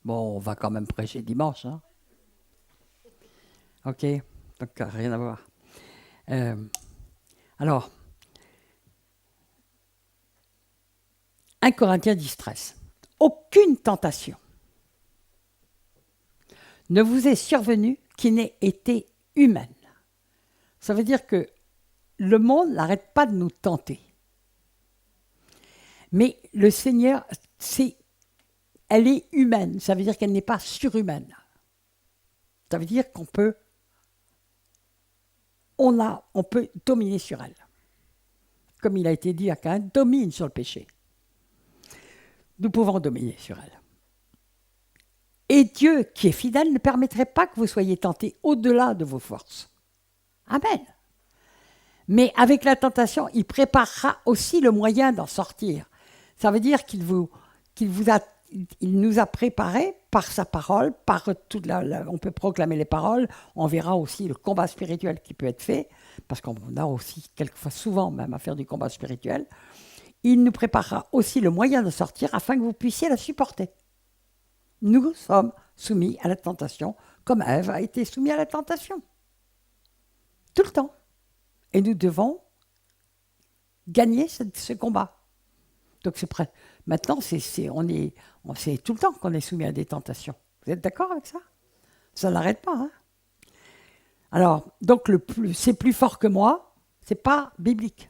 Bon, on va quand même prêcher dimanche. Hein? Ok, donc rien à voir. Alors, 1 Corinthiens 10-13. Aucune tentation ne vous est survenue qui n'ait été humaine. Ça veut dire que le monde n'arrête pas de nous tenter. Mais le Seigneur, elle est humaine. Ça veut dire qu'elle n'est pas surhumaine. Ça veut dire qu'on peut dominer sur elle. Comme il a été dit à Caïn, domine sur le péché. Nous pouvons dominer sur elle. Et Dieu, qui est fidèle, ne permettrait pas que vous soyez tentés au-delà de vos forces. Amen. Mais avec la tentation, il préparera aussi le moyen d'en sortir. Ça veut dire qu'il nous a préparés par sa parole, on peut proclamer les paroles, on verra aussi le combat spirituel qui peut être fait, parce qu'on a aussi quelquefois, souvent même, à faire du combat spirituel. Il nous préparera aussi le moyen de sortir afin que vous puissiez la supporter. Nous sommes soumis à la tentation, comme Ève a été soumise à la tentation. Tout le temps. Et nous devons gagner ce combat. Donc c'est prêt. Maintenant, c'est tout le temps qu'on est soumis à des tentations. Vous êtes d'accord avec ça? Ça n'arrête pas. Hein? Alors, donc c'est plus fort que moi, c'est pas biblique.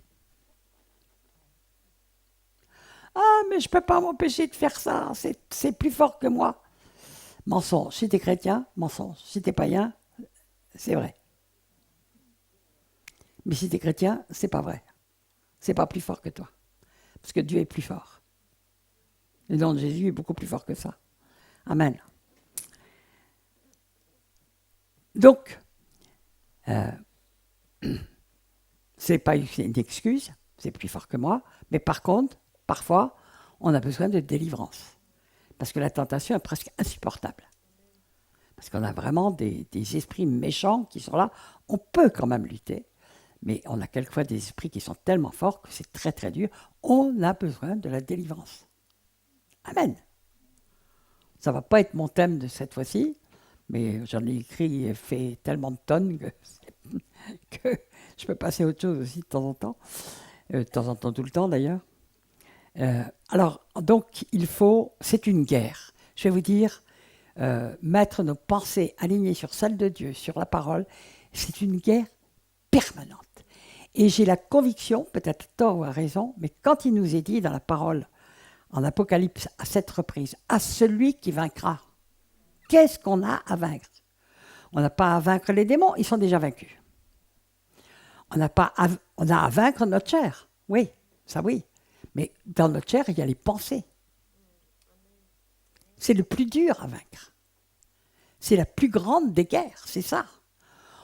Ah, mais je ne peux pas m'empêcher de faire ça, c'est plus fort que moi. Mensonge. Si tu es chrétien, mensonge. Si tu es païen, c'est vrai. Mais si tu es chrétien, c'est pas vrai. C'est pas plus fort que toi. Parce que Dieu est plus fort. Le nom de Jésus est beaucoup plus fort que ça. Amen. Donc, C'est pas une excuse, c'est plus fort que moi, mais par contre, parfois, on a besoin de délivrance. Parce que la tentation est presque insupportable. Parce qu'on a vraiment des esprits méchants qui sont là. On peut quand même lutter, mais on a quelquefois des esprits qui sont tellement forts que c'est très très dur. On a besoin de la délivrance. Amen. Ça ne va pas être mon thème de cette fois-ci, mais j'en ai écrit et fait tellement de tonnes que je peux passer à autre chose aussi de temps en temps. De temps en temps, tout le temps d'ailleurs. Alors, donc, c'est une guerre. Je vais vous dire, mettre nos pensées alignées sur celles de Dieu, sur la parole, c'est une guerre permanente. Et j'ai la conviction, peut-être tort ou à raison, mais quand il nous est dit dans la parole, en Apocalypse, à cette reprise, à celui qui vaincra, qu'est-ce qu'on a à vaincre? On n'a pas à vaincre les démons, ils sont déjà vaincus. On a à vaincre notre chair, oui, ça oui. Mais dans notre chair, il y a les pensées. C'est le plus dur à vaincre. C'est la plus grande des guerres, c'est ça.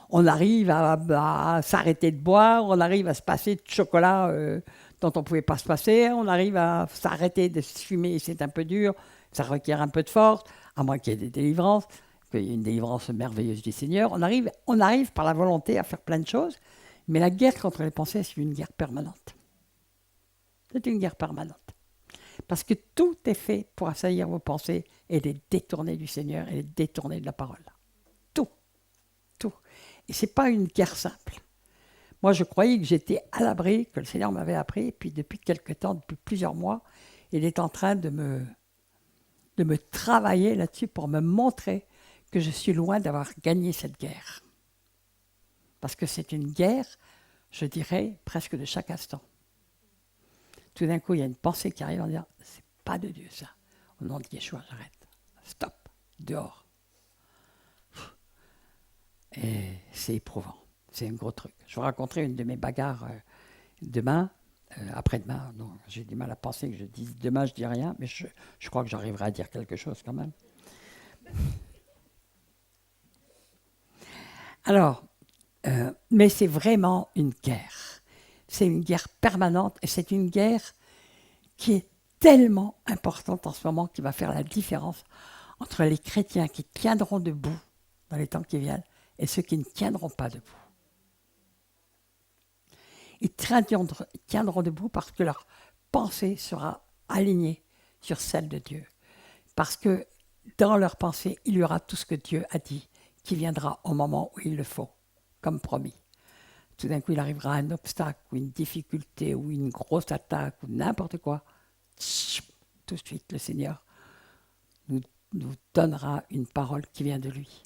On arrive à s'arrêter de boire, on arrive à se passer de chocolat dont on ne pouvait pas se passer, on arrive à s'arrêter de se fumer, c'est un peu dur, ça requiert un peu de force, à moins qu'il y ait des délivrances, qu'il y ait une délivrance merveilleuse du Seigneur. On arrive par la volonté à faire plein de choses, mais la guerre contre les pensées, c'est une guerre permanente. C'est une guerre permanente. Parce que tout est fait pour assaillir vos pensées et les détourner du Seigneur et les détourner de la parole. Tout. Tout. Et ce n'est pas une guerre simple. Moi, je croyais que j'étais à l'abri, que le Seigneur m'avait appris, et puis depuis quelque temps, depuis plusieurs mois, il est en train de me travailler là-dessus pour me montrer que je suis loin d'avoir gagné cette guerre. Parce que c'est une guerre, je dirais, presque de chaque instant. Tout d'un coup, il y a une pensée qui arrive en disant « c'est pas de Dieu ça. Au nom de Yeshua, j'arrête. Stop. Dehors. » Et c'est éprouvant. C'est un gros truc. Je vous raconterai une de mes bagarres demain, après-demain. Non, j'ai du mal à penser que je dise demain, je dis rien, mais je crois que j'arriverai à dire quelque chose quand même. Alors, mais c'est vraiment une guerre. C'est une guerre permanente et c'est une guerre qui est tellement importante en ce moment, qui va faire la différence entre les chrétiens qui tiendront debout dans les temps qui viennent et ceux qui ne tiendront pas debout. Ils tiendront debout parce que leur pensée sera alignée sur celle de Dieu. Parce que dans leur pensée, il y aura tout ce que Dieu a dit, qui viendra au moment où il le faut, comme promis. Tout d'un coup, il arrivera un obstacle, ou une difficulté, ou une grosse attaque, ou n'importe quoi. Tout de suite, le Seigneur nous donnera une parole qui vient de lui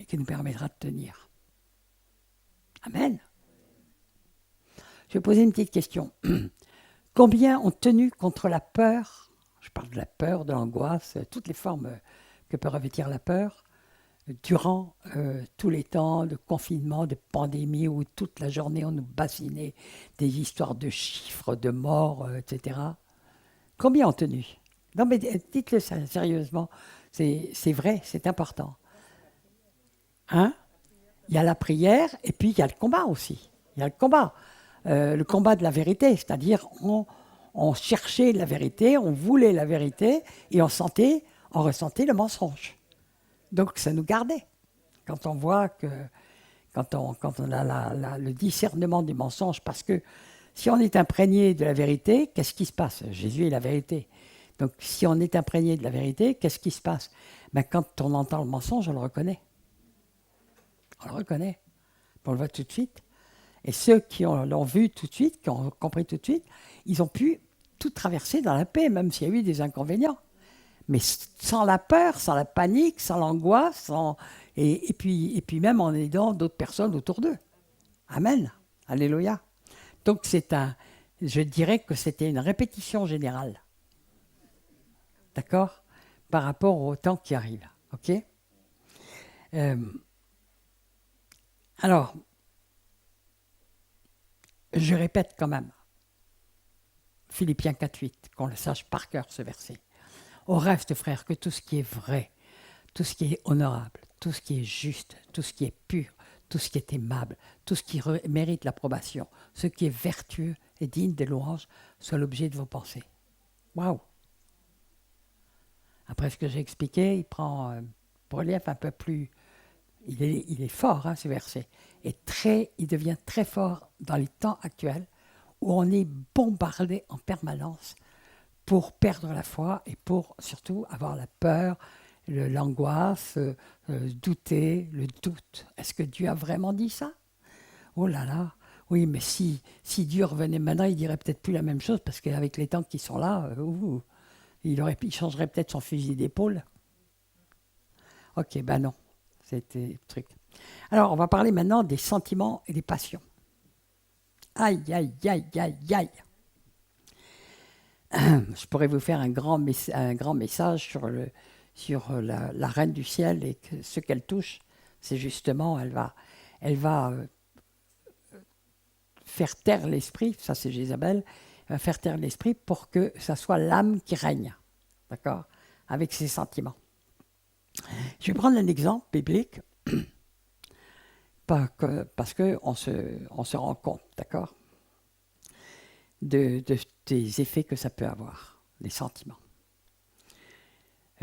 et qui nous permettra de tenir. Amen. Je vais poser une petite question. Combien ont tenu contre la peur? Je parle de la peur, de l'angoisse, toutes les formes que peut revêtir la peur, durant tous les temps de confinement, de pandémie, où toute la journée on nous bassinait des histoires de chiffres, de morts, etc. Combien ont tenu? Non mais dites-le sérieusement, c'est vrai, c'est important. Hein? Il y a la prière et puis il y a le combat aussi. Il y a le combat de la vérité, c'est-à-dire on cherchait la vérité, on voulait la vérité et on ressentait le mensonge. Donc ça nous gardait. Quand on voit que, quand on a le discernement du mensonge, parce que si on est imprégné de la vérité, qu'est-ce qui se passe? Jésus est la vérité. Donc si on est imprégné de la vérité, qu'est-ce qui se passe? Ben, quand on entend le mensonge, on le reconnaît. On le reconnaît. On le voit tout de suite. Et ceux qui l'ont vu tout de suite, qui ont compris tout de suite, ils ont pu tout traverser dans la paix, même s'il y a eu des inconvénients. Mais sans la peur, sans la panique, sans l'angoisse, et puis même en aidant d'autres personnes autour d'eux. Amen. Alléluia. Donc je dirais que c'était une répétition générale. D'accord? Par rapport au temps qui arrive. OK? Alors, je répète quand même. Philippiens 4.8, qu'on le sache par cœur ce verset. Au reste, frères, que tout ce qui est vrai, tout ce qui est honorable, tout ce qui est juste, tout ce qui est pur, tout ce qui est aimable, tout ce qui mérite l'approbation, ce qui est vertueux et digne des louanges, soit l'objet de vos pensées. Waouh! Après ce que j'ai expliqué, il prend un relief un peu plus... Il est fort, hein, ce verset. Et il devient très fort dans les temps actuels où on est bombardé en permanence pour perdre la foi et pour surtout avoir la peur, l'angoisse, douter, le doute. Est-ce que Dieu a vraiment dit ça? Oh là là! Oui, mais si Dieu revenait maintenant, il dirait peut-être plus la même chose parce qu'avec les temps qui sont là, il changerait peut-être son fusil d'épaule. Ok, ben non, c'était le truc. Alors, on va parler maintenant des sentiments et des passions. Aïe, aïe, aïe, aïe, aïe. Je pourrais vous faire un grand message sur la reine du ciel et que ce qu'elle touche, c'est justement, elle va faire taire l'esprit, ça c'est Jézabel, elle va faire taire l'esprit pour que ça soit l'âme qui règne, d'accord, avec ses sentiments. Je vais prendre un exemple biblique, parce qu'on se rend compte, d'accord, des effets que ça peut avoir, les sentiments.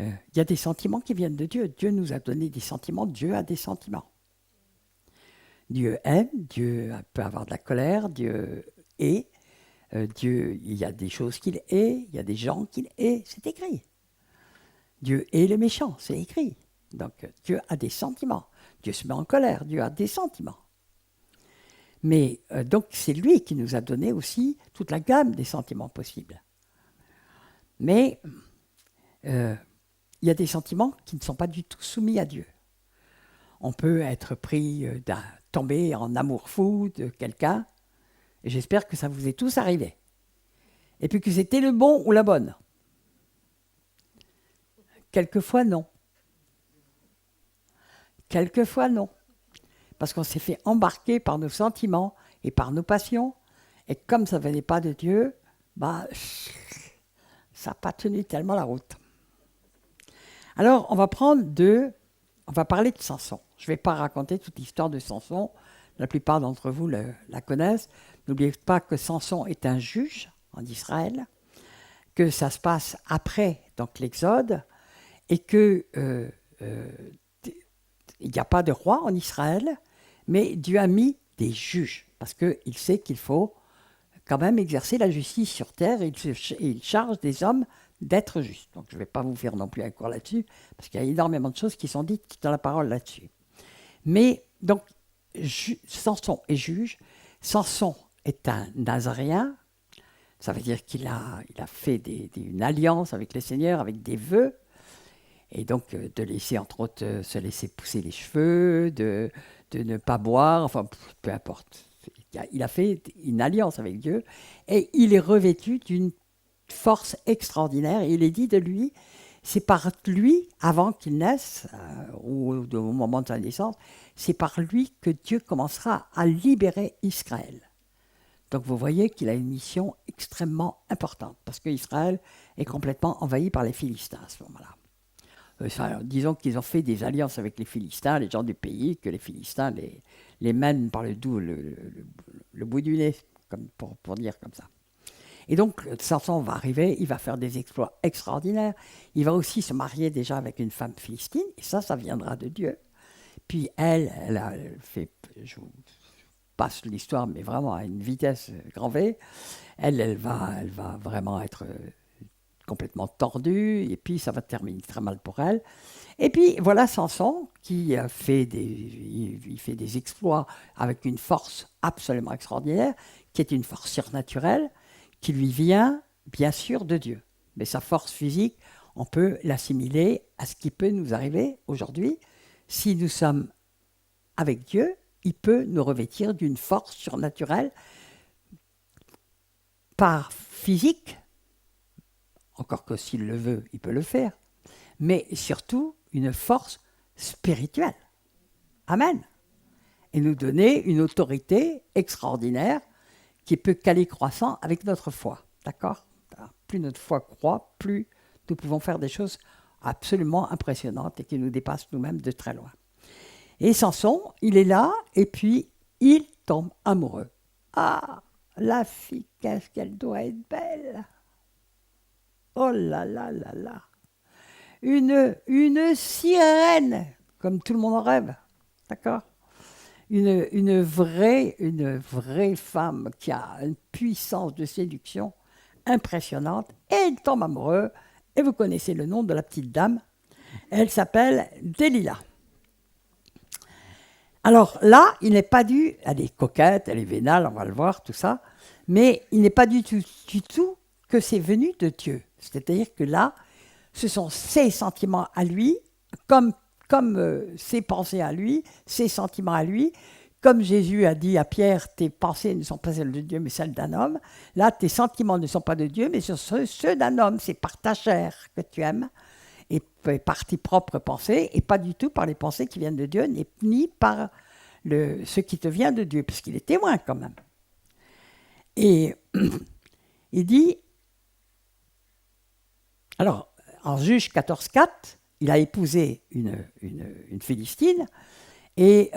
Il y a des sentiments qui viennent de Dieu. Dieu nous a donné des sentiments, Dieu a des sentiments. Dieu aime, Dieu peut avoir de la colère, Dieu hait, Dieu, il y a des choses qu'il hait, il y a des gens qu'il hait, c'est écrit. Dieu hait les méchants, c'est écrit. Donc Dieu a des sentiments. Dieu se met en colère, Dieu a des sentiments. Mais donc c'est lui qui nous a donné aussi toute la gamme des sentiments possibles. Mais il y a des sentiments qui ne sont pas du tout soumis à Dieu. On peut être pris tomber en amour fou de quelqu'un, et j'espère que ça vous est tous arrivé. Et puis que c'était le bon ou la bonne. Quelquefois non. Quelquefois non. Parce qu'on s'est fait embarquer par nos sentiments et par nos passions, et comme ça ne venait pas de Dieu, ça n'a pas tenu tellement la route. Alors, on va parler de Samson. Je ne vais pas raconter toute l'histoire de Samson. La plupart d'entre vous la connaissent. N'oubliez pas que Samson est un juge en Israël, que ça se passe après donc l'Exode, et que il n'y a pas de roi en Israël, mais Dieu a mis des juges, parce qu'il sait qu'il faut quand même exercer la justice sur terre, et il charge des hommes d'être justes. Donc je ne vais pas vous faire non plus un cours là-dessus, parce qu'il y a énormément de choses qui sont dites dans la parole là-dessus. Mais donc, Samson est juge. Samson est un Nazaréen. Ça veut dire qu'il a fait une alliance avec le Seigneur, avec des vœux. Et donc, de laisser, entre autres, se laisser pousser les cheveux, de ne pas boire, enfin, peu importe. Il a fait une alliance avec Dieu et il est revêtu d'une force extraordinaire. Et il est dit de lui, c'est par lui, avant qu'il naisse, ou au moment de sa naissance, c'est par lui que Dieu commencera à libérer Israël. Donc vous voyez qu'il a une mission extrêmement importante, parce qu'Israël est complètement envahi par les Philistins à ce moment-là. Disons qu'ils ont fait des alliances avec les Philistins, les gens du pays, que les Philistins les mènent par le bout du nez, pour dire comme ça. Et donc, Samson va arriver, il va faire des exploits extraordinaires. Il va aussi se marier déjà avec une femme philistine, et ça viendra de Dieu. Puis elle a fait, je vous passe l'histoire, mais vraiment à une vitesse grand V. Elle va vraiment être complètement tordue, et puis ça va terminer très mal pour elle. Et puis voilà Samson qui fait des exploits avec une force absolument extraordinaire, qui est une force surnaturelle, qui lui vient bien sûr de Dieu. Mais sa force physique, on peut l'assimiler à ce qui peut nous arriver aujourd'hui. Si nous sommes avec Dieu, il peut nous revêtir d'une force surnaturelle par physique, encore que s'il le veut, il peut le faire, mais surtout une force spirituelle. Amen. Et nous donner une autorité extraordinaire qui peut qu'aller croissant avec notre foi. D'accord ? Plus notre foi croît, plus nous pouvons faire des choses absolument impressionnantes et qui nous dépassent nous-mêmes de très loin. Et Samson, il est là, et puis il tombe amoureux. Ah, la fille, qu'est-ce qu'elle doit être belle! Oh là là là là! Une sirène, comme tout le monde en rêve, d'accord? Une vraie femme qui a une puissance de séduction impressionnante, et il tombe amoureux, et vous connaissez le nom de la petite dame, elle s'appelle Delilah. Alors là, il n'est pas dû, elle est coquette, elle est vénale, on va le voir, tout ça, mais il n'est pas du tout que c'est venu de Dieu. C'est-à-dire que là, ce sont ses sentiments à lui, comme ses pensées à lui, ses sentiments à lui. Comme Jésus a dit à Pierre, tes pensées ne sont pas celles de Dieu, mais celles d'un homme. Là, tes sentiments ne sont pas de Dieu, mais ceux d'un homme. C'est par ta chair que tu aimes, et par tes propres pensées, et pas du tout par les pensées qui viennent de Dieu, ni par ce qui te vient de Dieu, parce qu'il est témoin quand même. Et il dit, alors, en Juge 14,4, il a épousé une Philistine, et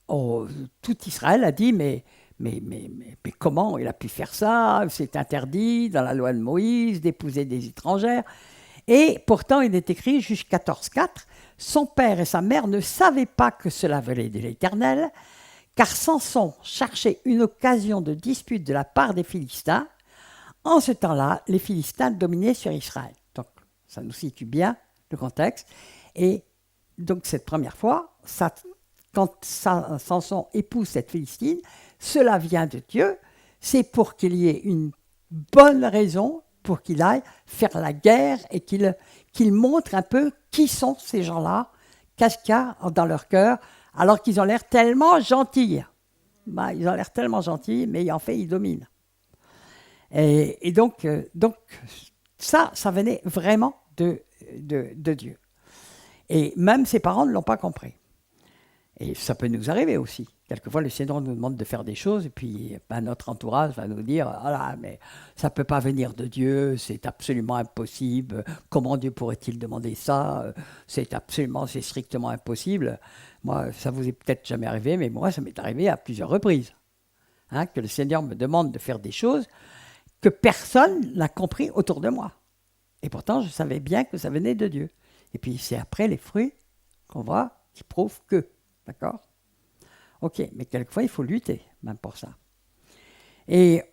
tout Israël a dit, mais comment il a pu faire ça? C'est interdit dans la loi de Moïse d'épouser des étrangères. Et pourtant, il est écrit, Juge 14,4, son père et sa mère ne savaient pas que cela venait de l'Éternel, car Samson cherchait une occasion de dispute de la part des Philistins. En ce temps-là, les Philistins dominaient sur Israël. Donc, ça nous situe bien le contexte. Et donc, cette première fois, quand Samson épouse cette Philistine, cela vient de Dieu. C'est pour qu'il y ait une bonne raison pour qu'il aille faire la guerre et qu'il montre un peu qui sont ces gens-là, qu'est-ce qu'il y a dans leur cœur, alors qu'ils ont l'air tellement gentils. Ils ont l'air tellement gentils, mais en fait, ils dominent. Et donc ça venait vraiment de Dieu. Et même ses parents ne l'ont pas compris. Et ça peut nous arriver aussi. Quelquefois, le Seigneur nous demande de faire des choses, et puis notre entourage va nous dire « Ah là, mais ça ne peut pas venir de Dieu, c'est absolument impossible. Comment Dieu pourrait-il demander ça? C'est strictement impossible. » Moi, ça vous est peut-être jamais arrivé, mais moi, ça m'est arrivé à plusieurs reprises. Que le Seigneur me demande de faire des choses que personne n'a compris autour de moi. Et pourtant, je savais bien que ça venait de Dieu. Et puis, c'est après les fruits qu'on voit qui prouvent que. D'accord? Ok, mais quelquefois, il faut lutter, même pour ça. Et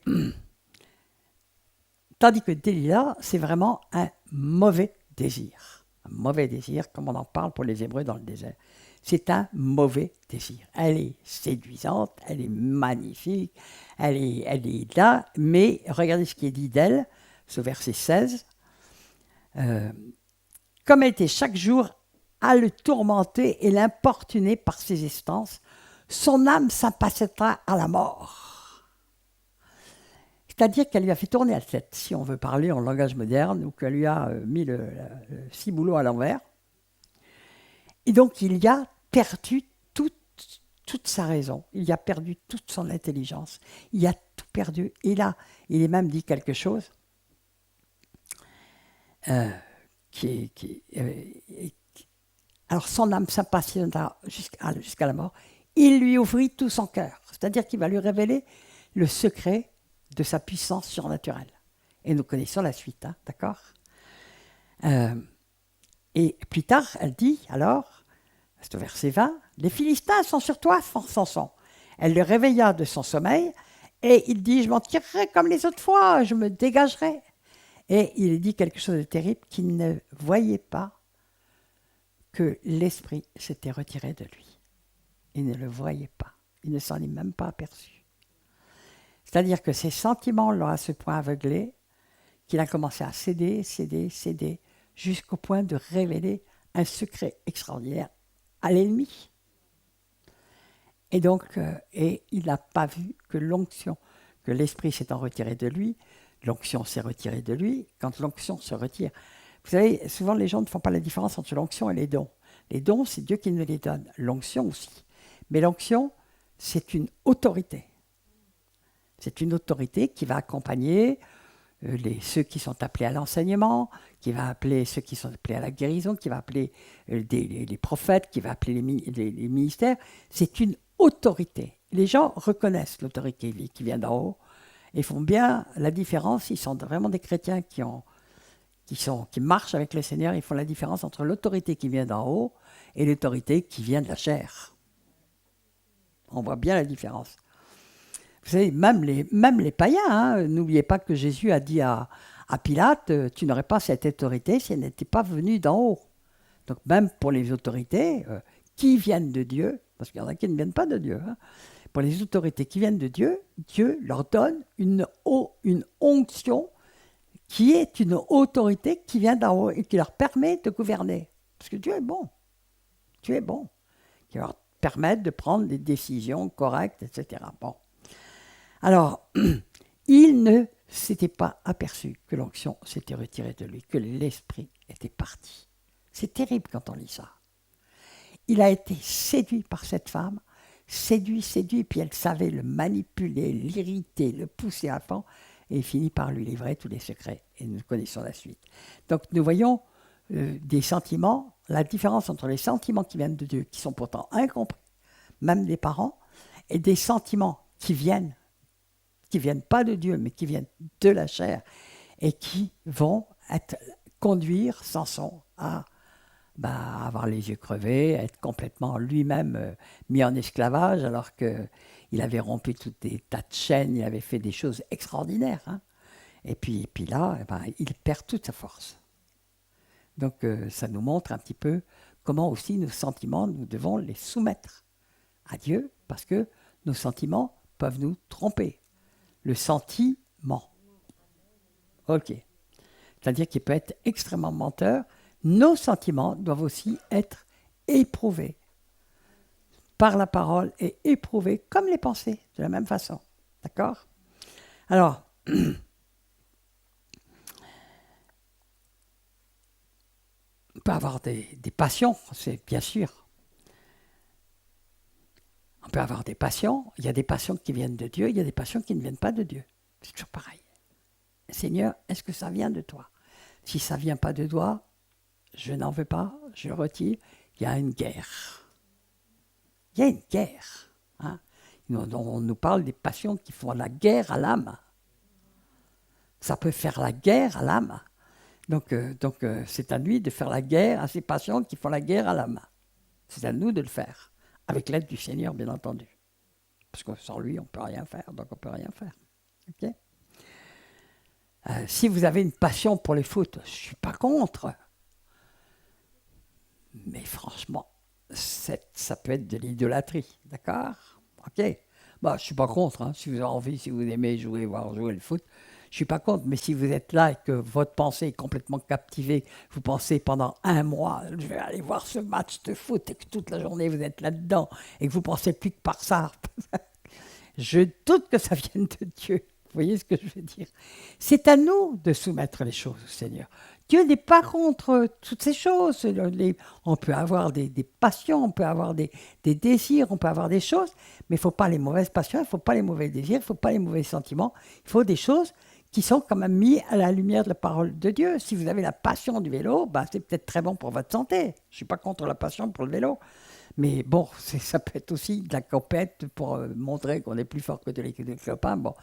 tandis que Delilah, c'est vraiment un mauvais désir. Un mauvais désir, comme on en parle pour les Hébreux dans le désert. C'est un mauvais désir. Elle est séduisante, elle est magnifique, elle est là, mais regardez ce qui est dit d'elle, ce verset 16. Comme elle était chaque jour à le tourmenter et l'importuner par ses instances, son âme s'impacienta à la mort. C'est-à-dire qu'elle lui a fait tourner la tête, si on veut parler en langage moderne, ou qu'elle lui a mis le ciboulot à l'envers. Et donc, il y a perdu toute sa raison, il y a perdu toute son intelligence, il a tout perdu. Et là, il est même dit quelque chose alors son âme s'impatienta jusqu'à la mort. Il lui ouvrit tout son cœur, c'est-à-dire qu'il va lui révéler le secret de sa puissance surnaturelle. Et nous connaissons la suite, d'accord? Et plus tard, elle dit alors, c'est au verset 20, « Les Philistins sont sur toi, Samson. » Elle le réveilla de son sommeil et il dit « Je m'en tirerai comme les autres fois, je me dégagerai. » Et il dit quelque chose de terrible, qu'il ne voyait pas que l'esprit s'était retiré de lui. Il ne le voyait pas. Il ne s'en est même pas aperçu. C'est-à-dire que ses sentiments l'ont à ce point aveuglé qu'il a commencé à céder, jusqu'au point de révéler un secret extraordinaire à l'ennemi. Et donc, il n'a pas vu que l'onction, que l'esprit s'étant retiré de lui, l'onction s'est retirée de lui. Quand l'onction se retire, vous savez, souvent les gens ne font pas la différence entre l'onction et les dons. Les dons, c'est Dieu qui nous les donne. L'onction aussi. Mais l'onction, c'est une autorité. C'est une autorité qui va accompagner ceux qui sont appelés à l'enseignement, qui va appeler ceux qui sont appelés à la guérison, qui va appeler les prophètes, qui va appeler les ministères. C'est une autorité. Les gens reconnaissent l'autorité qui vient d'en haut et font bien la différence. Ils sont vraiment des chrétiens qui marchent avec le Seigneur. Ils font la différence entre l'autorité qui vient d'en haut et l'autorité qui vient de la chair. On voit bien la différence. Vous savez, même les païens, hein, n'oubliez pas que Jésus a dit à Pilate, tu n'aurais pas cette autorité si elle n'était pas venue d'en haut. Donc même pour les autorités qui viennent de Dieu, parce qu'il y en a qui ne viennent pas de Dieu, hein, pour les autorités qui viennent de Dieu, Dieu leur donne une onction qui est une autorité qui vient d'en haut et qui leur permet de gouverner. Parce que Dieu est bon. Dieu est bon. Qui leur permet de prendre des décisions correctes, etc. Bon. Alors, il ne s'était pas aperçu que l'onction s'était retirée de lui, que l'esprit était parti. C'est terrible quand on lit ça. Il a été séduit par cette femme, séduit, puis elle savait le manipuler, l'irriter, le pousser à fond, et il finit par lui livrer tous les secrets. Et nous connaissons la suite. Donc nous voyons des sentiments, la différence entre les sentiments qui viennent de Dieu, qui sont pourtant incompris, même des parents, et des sentiments qui viennent pas de Dieu, mais qui viennent de la chair, et qui vont conduire Samson à avoir les yeux crevés, à être complètement lui-même mis en esclavage, alors qu'il avait rompu tout des tas de chaînes, il avait fait des choses extraordinaires. Hein. Et puis là, il perd toute sa force. Donc ça nous montre un petit peu comment aussi nos sentiments, nous devons les soumettre à Dieu, parce que nos sentiments peuvent nous tromper. Le sentiment. Ok. C'est-à-dire qu'il peut être extrêmement menteur. Nos sentiments doivent aussi être éprouvés par la parole et éprouvés comme les pensées, de la même façon. D'accord ? Alors, on peut avoir des passions, c'est bien sûr. On peut avoir des passions. Il y a des passions qui viennent de Dieu, il y a des passions qui ne viennent pas de Dieu. C'est toujours pareil. Seigneur, est-ce que ça vient de toi ? Si ça ne vient pas de toi, je n'en veux pas, je le retire. Il y a une guerre. Il y a une guerre. Hein. On nous parle des passions qui font la guerre à l'âme. Ça peut faire la guerre à l'âme. Donc c'est à lui de faire la guerre à ces passions qui font la guerre à l'âme. C'est à nous de le faire. Avec l'aide du Seigneur, bien entendu. Parce que sans lui, on ne peut rien faire. Donc on ne peut rien faire. Ok ? Si vous avez une passion pour les foot, je ne suis pas contre. Mais franchement, ça peut être de l'idolâtrie. D'accord ? Ok ? Je ne suis pas contre. Hein. Si vous avez envie, si vous aimez voir jouer le foot, je ne suis pas contre. Mais si vous êtes là et que votre pensée est complètement captivée, vous pensez pendant un mois, je vais aller voir ce match de foot, et que toute la journée vous êtes là-dedans, et que vous ne pensez plus que par ça, je doute que ça vienne de Dieu. Vous voyez ce que je veux dire ? C'est à nous de soumettre les choses au Seigneur. Dieu n'est pas contre toutes ces choses. On peut avoir des passions, on peut avoir des désirs, on peut avoir des choses, mais il ne faut pas les mauvaises passions, il ne faut pas les mauvais désirs, il ne faut pas les mauvais sentiments. Il faut des choses qui sont quand même mises à la lumière de la parole de Dieu. Si vous avez la passion du vélo, c'est peut-être très bon pour votre santé. Je ne suis pas contre la passion pour le vélo. Mais bon, ça peut être aussi de la compète pour montrer qu'on est plus fort que les copains. Bon.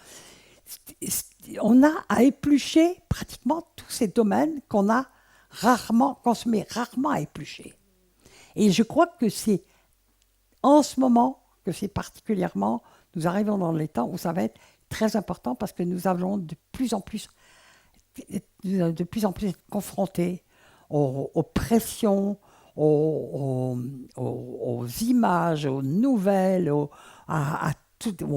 On a à éplucher pratiquement tous ces domaines qu'on se met rarement à éplucher. Et je crois que c'est en ce moment que c'est particulièrement, nous arrivons dans les temps où ça va être très important parce que nous allons de plus en plus être confrontés aux pressions, aux images, aux nouvelles, aux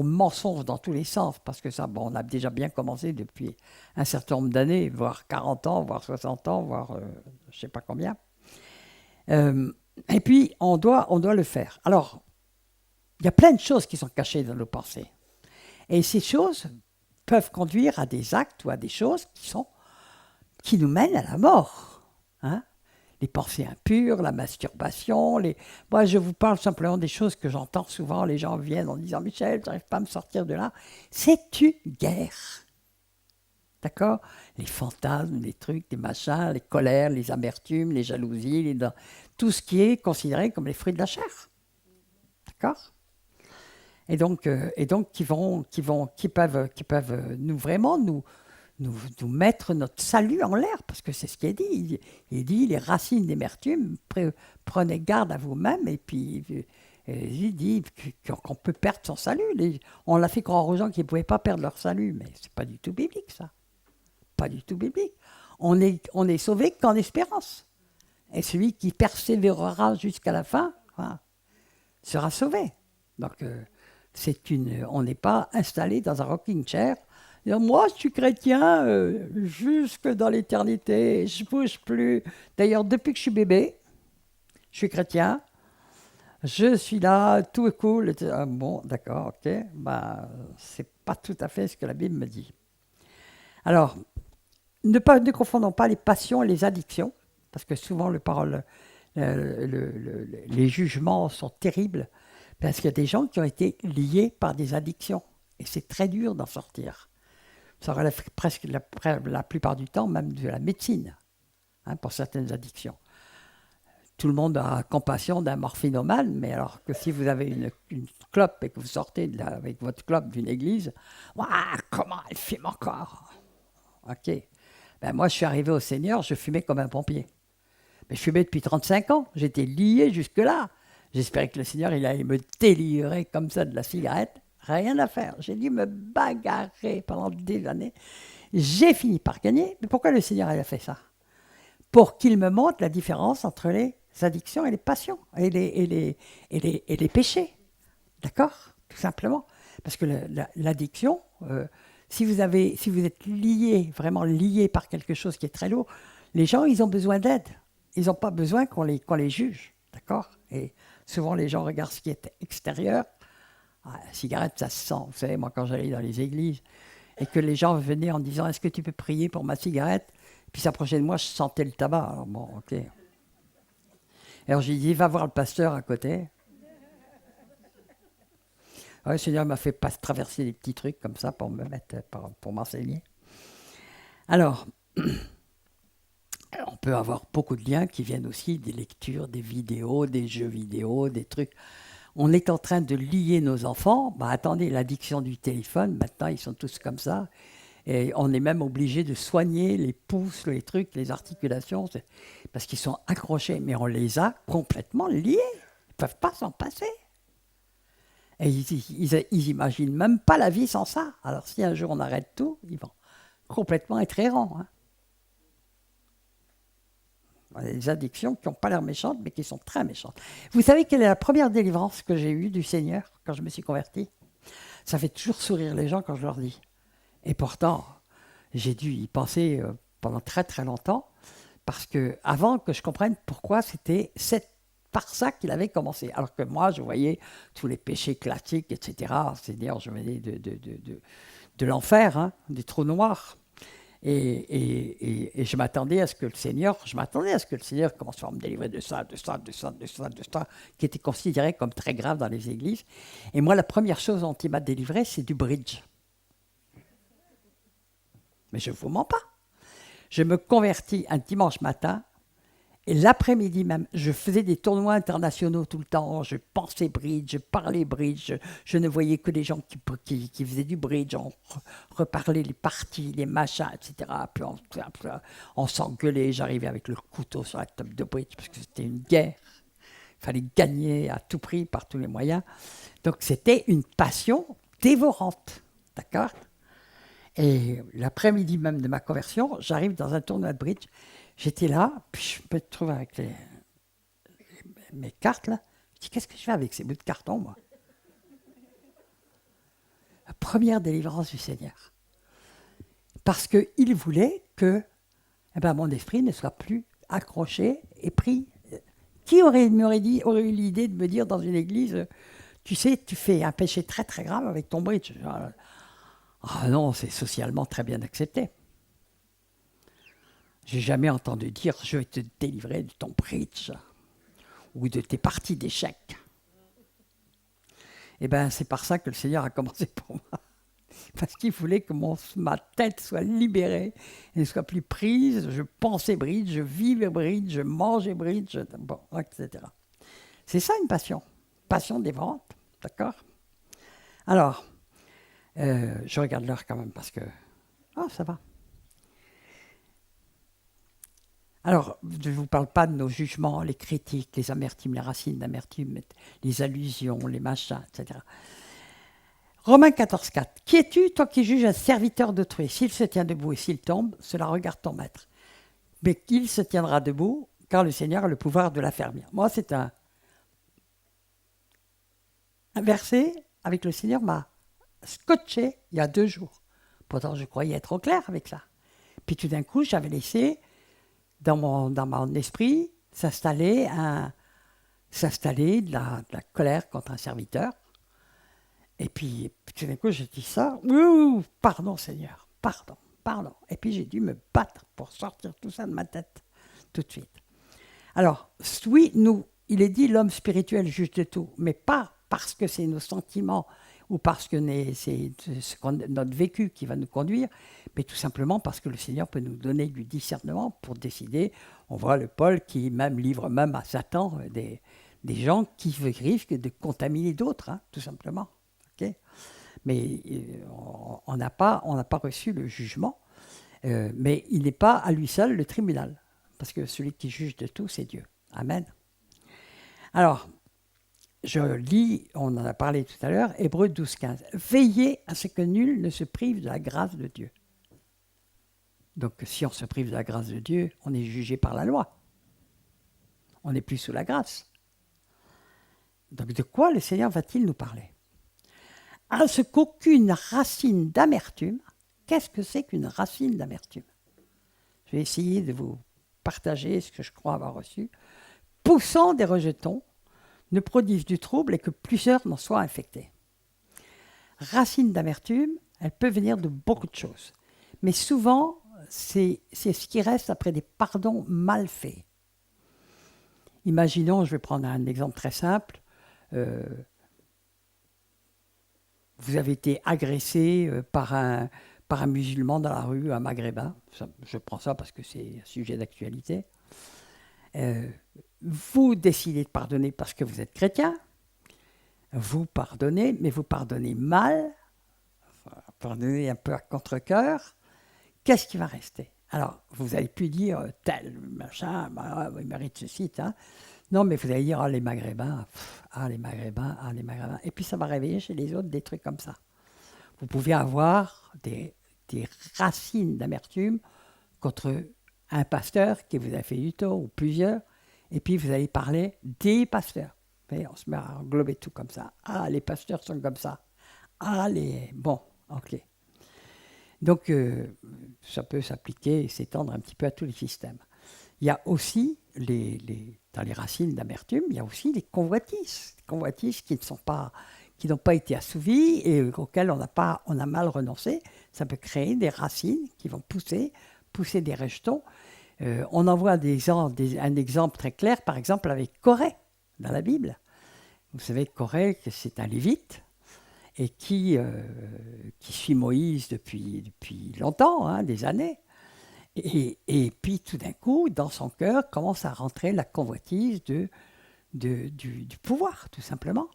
mensonges dans tous les sens, parce que ça, on a déjà bien commencé depuis un certain nombre d'années, voire 40 ans, voire 60 ans, voire je ne sais pas combien. Et puis, on doit le faire. Alors, il y a plein de choses qui sont cachées dans nos pensées. Et ces choses peuvent conduire à des actes ou à des choses qui nous mènent à la mort. Hein ? Les pensées impures, la masturbation. Moi, je vous parle simplement des choses que j'entends souvent. Les gens viennent en disant « Michel, je n'arrive pas à me sortir de là. » C'est une guerre. D'accord? Les fantasmes, les trucs, les machins, les colères, les amertumes, les jalousies, tout ce qui est considéré comme les fruits de la chair. D'accord? Et donc qui peuvent nous vraiment nous mettre notre salut en l'air, parce que c'est ce qui est dit. Il dit les racines d'amertume, prenez garde à vous-même, et puis il dit qu'on peut perdre son salut. On l'a fait croire aux gens qu'ils ne pouvaient pas perdre leur salut, mais c'est pas du tout biblique, ça. Pas du tout biblique. On est sauvé qu'en espérance. Et celui qui persévérera jusqu'à la fin, voilà, sera sauvé. Donc, on n'est pas installé dans un rocking chair. Dire, moi, je suis chrétien jusque dans l'éternité, je ne bouge plus. D'ailleurs, depuis que je suis bébé, je suis chrétien. Je suis là, tout est cool. Bon, d'accord, ok. Bah, c'est pas tout à fait ce que la Bible me dit. Alors, ne confondons pas les passions et les addictions, parce que souvent les jugements sont terribles, parce qu'il y a des gens qui ont été liés par des addictions, et c'est très dur d'en sortir. Ça relève presque la plupart du temps même de la médecine, pour certaines addictions. Tout le monde a compassion d'un morphinomane, mais alors que si vous avez une clope et que vous sortez avec votre clope d'une église, comment elle fume encore? Ok. Ben moi, je suis arrivé au Seigneur, je fumais comme un pompier. Mais je fumais depuis 35 ans, j'étais lié jusque-là. J'espérais que le Seigneur, il allait me délivrer comme ça de la cigarette. Rien à faire. J'ai dû me bagarrer pendant des années. J'ai fini par gagner. Mais pourquoi le Seigneur a fait ça? Pour qu'il me montre la différence entre les addictions et les passions, et les péchés. D'accord? Tout simplement. Parce que l'addiction, si vous êtes lié, vraiment lié par quelque chose qui est très lourd, les gens, ils ont besoin d'aide. Ils n'ont pas besoin qu'on les juge. D'accord? Et souvent, les gens regardent ce qui est extérieur. La cigarette, ça se sent. Vous savez, moi, quand j'allais dans les églises, et que les gens venaient en disant « Est-ce que tu peux prier pour ma cigarette ?» Puis s'approchaient de moi, je sentais le tabac. Alors bon, ok. Alors j'ai dit « Va voir le pasteur à côté. » Ouais, le Seigneur m'a fait traverser des petits trucs comme ça pour pour m'enseigner. Alors, on peut avoir beaucoup de liens qui viennent aussi des lectures, des vidéos, des jeux vidéo, des trucs. On est en train de lier nos enfants. Attendez, l'addiction du téléphone, maintenant ils sont tous comme ça. Et on est même obligé de soigner les pouces, les trucs, les articulations, parce qu'ils sont accrochés. Mais on les a complètement liés. Ils ne peuvent pas s'en passer. Et ils imaginent même pas la vie sans ça. Alors si un jour on arrête tout, ils vont complètement être errants. Des addictions qui n'ont pas l'air méchantes, mais qui sont très méchantes. Vous savez quelle est la première délivrance que j'ai eue du Seigneur quand je me suis converti? Ça fait toujours sourire les gens quand je leur dis. Et pourtant, j'ai dû y penser pendant très très longtemps, parce que avant que je comprenne pourquoi c'était par ça qu'il avait commencé. Alors que moi, je voyais tous les péchés classiques, etc. C'est-à-dire, je venais de l'enfer, du trou noir. Et je m'attendais à ce que le Seigneur commence à me délivrer de ça, qui était considéré comme très grave dans les églises. Et moi, la première chose dont il m'a délivré, c'est du bridge. Mais je ne vous mens pas. Je me convertis un dimanche matin, et l'après-midi même, je faisais des tournois internationaux tout le temps. Je pensais bridge, je parlais bridge. Je ne voyais que des gens qui faisaient du bridge. On reparlait les parties, les machins, etc. Puis on s'engueulait. J'arrivais avec le couteau sur la table de bridge parce que c'était une guerre. Il fallait gagner à tout prix, par tous les moyens. Donc c'était une passion dévorante. D'accord ? Et l'après-midi même de ma conversion, j'arrive dans un tournoi de bridge. J'étais là, puis je me trouve avec mes cartes là. Je dis, qu'est-ce que je fais avec ces bouts de carton, moi? La première délivrance du Seigneur. Parce qu'il voulait que mon esprit ne soit plus accroché et pris. Qui aurait eu l'idée de me dire dans une église, tu sais, tu fais un péché très très grave avec ton bridge? Ah non, c'est socialement très bien accepté. J'ai jamais entendu dire « je vais te délivrer de ton bridge » ou de tes parties d'échecs. Eh bien, c'est par ça que le Seigneur a commencé pour moi. parce qu'il voulait que ma tête soit libérée, et ne soit plus prise. Je pensais bridge, je vivais bridge, je mangeais bridge, bon, etc. C'est ça une passion dévorante, d'accord? Alors, je regarde l'heure quand même parce que... Ah, ça va. Alors, je ne vous parle pas de nos jugements, les critiques, les amertumes, les racines d'amertume, les allusions, les machins, etc. Romains 14,4. Qui es-tu, toi qui juges un serviteur d'autrui? S'il se tient debout et s'il tombe, cela regarde ton maître. Mais qu'il se tiendra debout, car le Seigneur a le pouvoir de l'affermir. Moi, c'est un verset avec le Seigneur m'a scotché il y a 2 jours. Pourtant, je croyais être au clair avec ça. Puis tout d'un coup, j'avais laissé dans mon esprit s'installer de la colère contre un serviteur. Et puis tout d'un coup, j'ai dit ça. Ouh, pardon Seigneur, pardon. Et puis j'ai dû me battre pour sortir tout ça de ma tête tout de suite. Alors, oui, il est dit l'homme spirituel juge de tout, mais pas parce que c'est nos sentiments ou parce que c'est notre vécu qui va nous conduire, mais tout simplement parce que le Seigneur peut nous donner du discernement pour décider. On voit le Paul qui même livre même à Satan des gens qui risquent de contaminer d'autres, hein, tout simplement. Okay, mais on n'a pas reçu le jugement, mais il n'est pas à lui seul le tribunal, parce que celui qui juge de tout, c'est Dieu. Amen. Alors, je lis, on en a parlé tout à l'heure, Hébreux 12,15. Veillez à ce que nul ne se prive de la grâce de Dieu. Donc, si on se prive de la grâce de Dieu, on est jugé par la loi. On n'est plus sous la grâce. Donc, de quoi le Seigneur va-t-il nous parler? À ce qu'aucune racine d'amertume, qu'est-ce que c'est qu'une racine d'amertume? Je vais essayer de vous partager ce que je crois avoir reçu. Poussant des rejetons, ne produise du trouble et que plusieurs n'en soient infectés. Racine d'amertume, elle peut venir de beaucoup de choses. Mais souvent, c'est ce qui reste après des pardons mal faits. Imaginons, je vais prendre un exemple très simple, vous avez été agressé par un musulman dans la rue, un maghrébin. Je prends ça parce que c'est un sujet d'actualité. Vous décidez de pardonner parce que vous êtes chrétien. Vous pardonnez, mais vous pardonnez mal. Pardonnez un peu à contre-cœur. Qu'est-ce qui va rester? Alors, vous allez plus dire tel machin, il mérite ceci, hein. Non, mais vous allez dire, ah les Maghrébins, les Maghrébins. Et puis ça va réveiller chez les autres des trucs comme ça. Vous pouvez avoir des racines d'amertume contre un pasteur qui vous a fait du tort, ou plusieurs, et puis vous allez parler des pasteurs. Et on se met à englober tout comme ça. Ah, les pasteurs sont comme ça. Ah, Bon, ok. Donc, ça peut s'appliquer et s'étendre un petit peu à tous les systèmes. Il y a aussi, dans les racines d'amertume, il y a aussi les convoitises. Des convoitises qui n'ont pas été assouvies et auxquelles on a mal renoncé. Ça peut créer des racines qui vont pousser des rejetons. On en voit un exemple très clair, par exemple avec Corée, dans la Bible. Vous savez, Corée, c'est un lévite, et qui suit Moïse depuis longtemps, hein, des années. Et puis tout d'un coup, dans son cœur, commence à rentrer la convoitise du pouvoir, tout simplement.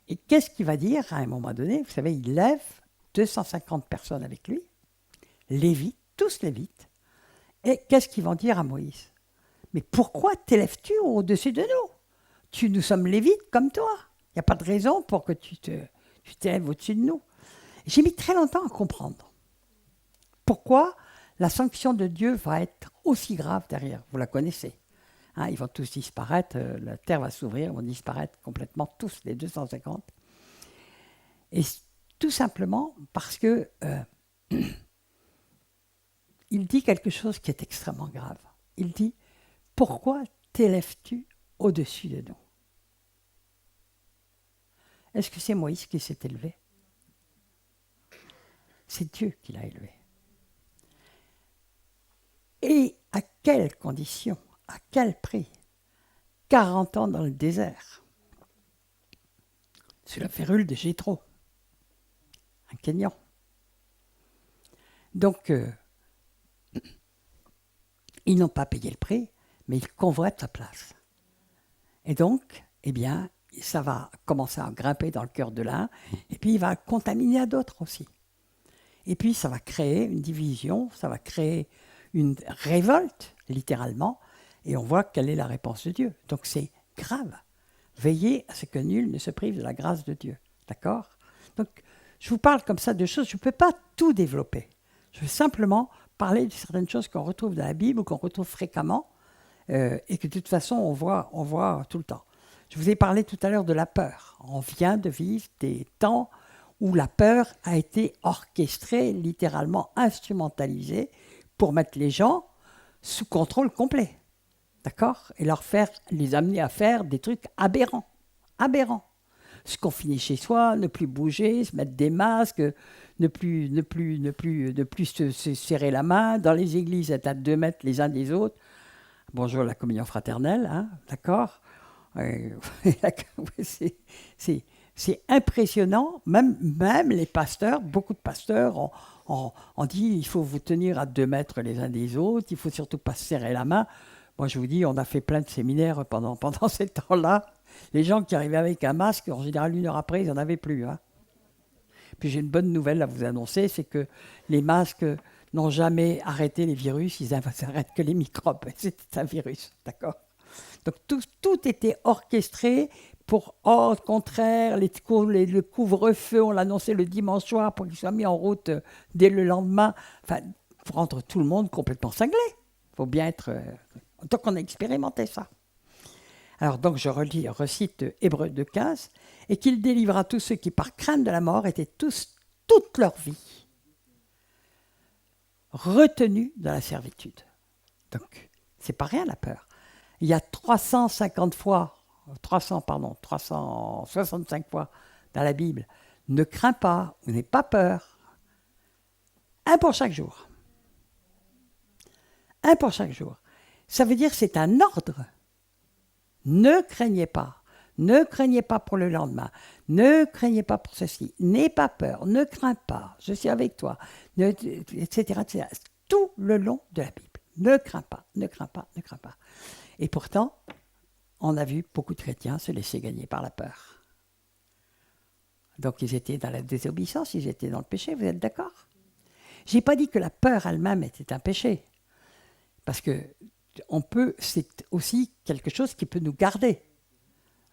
Et qu'est-ce qu'il va dire à un moment donné? Vous savez, il lève 250 personnes avec lui, lévites, tous lévites. Et qu'est-ce qu'ils vont dire à Moïse? Mais pourquoi t'élèves-tu au-dessus de nous? Nous sommes lévites comme toi. Il n'y a pas de raison pour que tu t'élèves au-dessus de nous. J'ai mis très longtemps à comprendre pourquoi la sanction de Dieu va être aussi grave derrière. Vous la connaissez. Hein, ils vont tous disparaître, la terre va s'ouvrir, ils vont disparaître complètement, tous les 250. Et tout simplement parce que il dit quelque chose qui est extrêmement grave. Il dit, pourquoi t'élèves-tu au-dessus de nous? Est-ce que c'est Moïse qui s'est élevé? C'est Dieu qui l'a élevé. Et à quelles conditions? À quel prix? 40 ans dans le désert. C'est la férule de Jéthro, un Kenyan. Donc, ils n'ont pas payé le prix, mais ils convoitent sa place. Et donc, eh bien, ça va commencer à grimper dans le cœur de l'un, et puis il va contaminer à d'autres aussi. Et puis, ça va créer une division, ça va créer une révolte, littéralement, et on voit quelle est la réponse de Dieu. Donc, c'est grave. Veillez à ce que nul ne se prive de la grâce de Dieu. D'accord ? Donc, je vous parle comme ça de choses, je ne peux pas tout développer. Je veux simplement parler de certaines choses qu'on retrouve dans la Bible ou qu'on retrouve fréquemment, et que de toute façon, on voit tout le temps. Je vous ai parlé tout à l'heure de la peur. On vient de vivre des temps où la peur a été orchestrée, littéralement instrumentalisée, pour mettre les gens sous contrôle complet. D'accord ? Et les amener à faire des trucs aberrants. Aberrants. Se confiner chez soi, ne plus bouger, se mettre des masques, ne plus se serrer la main. Dans les églises, être à 2 mètres les uns des autres. Bonjour la communion fraternelle, hein, d'accord ? C'est impressionnant, même les pasteurs, beaucoup de pasteurs ont dit il faut vous tenir à 2 mètres les uns des autres, il ne faut surtout pas se serrer la main. Moi je vous dis, on a fait plein de séminaires pendant ces temps-là. Les gens qui arrivaient avec un masque, en général 1 heure après, ils n'en avaient plus. Hein. Puis j'ai une bonne nouvelle à vous annoncer, c'est que les masques n'ont jamais arrêté les virus, ils n'arrêtent que les microbes. C'est un virus, d'accord ? Donc tout était orchestré pour, au contraire, le couvre-feu, on l'annonçait le dimanche soir pour qu'il soit mis en route dès le lendemain, enfin, pour rendre tout le monde complètement cinglé. Il faut bien être... donc on a expérimenté ça. Alors donc je recite Hébreux 2,15, et qu'il délivra tous ceux qui par crainte de la mort étaient toute leur vie retenus dans la servitude. Donc c'est pas rien la peur. Il y a 365 fois dans la Bible, ne crains pas ou n'aie pas peur. Un pour chaque jour. Un pour chaque jour. Ça veut dire que c'est un ordre. Ne craignez pas. Ne craignez pas pour le lendemain. Ne craignez pas pour ceci. N'aie pas peur. Ne crains pas. Je suis avec toi. Etc., etc. Tout le long de la Bible. Ne crains pas. Ne crains pas. Ne crains pas. Et pourtant, on a vu beaucoup de chrétiens se laisser gagner par la peur. Donc ils étaient dans la désobéissance, ils étaient dans le péché, vous êtes d'accord ? Je n'ai pas dit que la peur elle-même était un péché. Parce que c'est aussi quelque chose qui peut nous garder.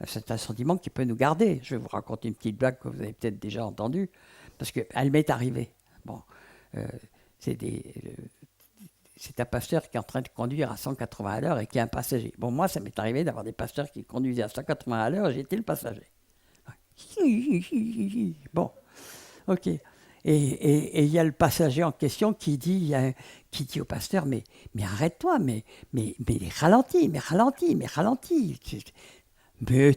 C'est un sentiment qui peut nous garder. Je vais vous raconter une petite blague que vous avez peut-être déjà entendue, parce qu'elle m'est arrivée. Bon, c'est un pasteur qui est en train de conduire à 180 à l'heure et qui est un passager. Bon, moi, ça m'est arrivé d'avoir des pasteurs qui conduisaient à 180 à l'heure et j'étais le passager. Bon, ok. Et il y a le passager en question qui dit au pasteur, mais arrête-toi, mais ralentis. Mais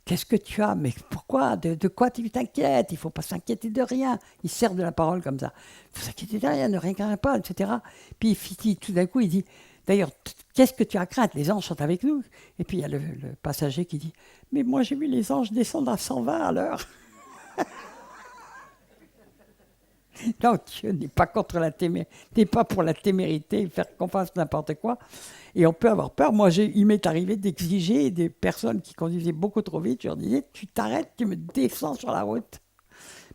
qu'est-ce que tu as ? Mais pourquoi ? De quoi tu t'inquiètes ? Il ne faut pas s'inquiéter de rien. Il sert de la parole comme ça. Il faut s'inquiéter de rien, ne rien craindre pas, etc. Puis tout d'un coup, il dit, d'ailleurs, qu'est-ce que tu as crainte ? Les anges sont avec nous. Et puis il y a le passager qui dit, mais moi j'ai vu les anges descendre à 120 à l'heure. Non, Dieu n'est pas contre n'est pas pour la témérité, faire qu'on fasse n'importe quoi. Et on peut avoir peur. Moi, il m'est arrivé d'exiger des personnes qui conduisaient beaucoup trop vite. Je leur disais, tu t'arrêtes, tu me descends sur la route.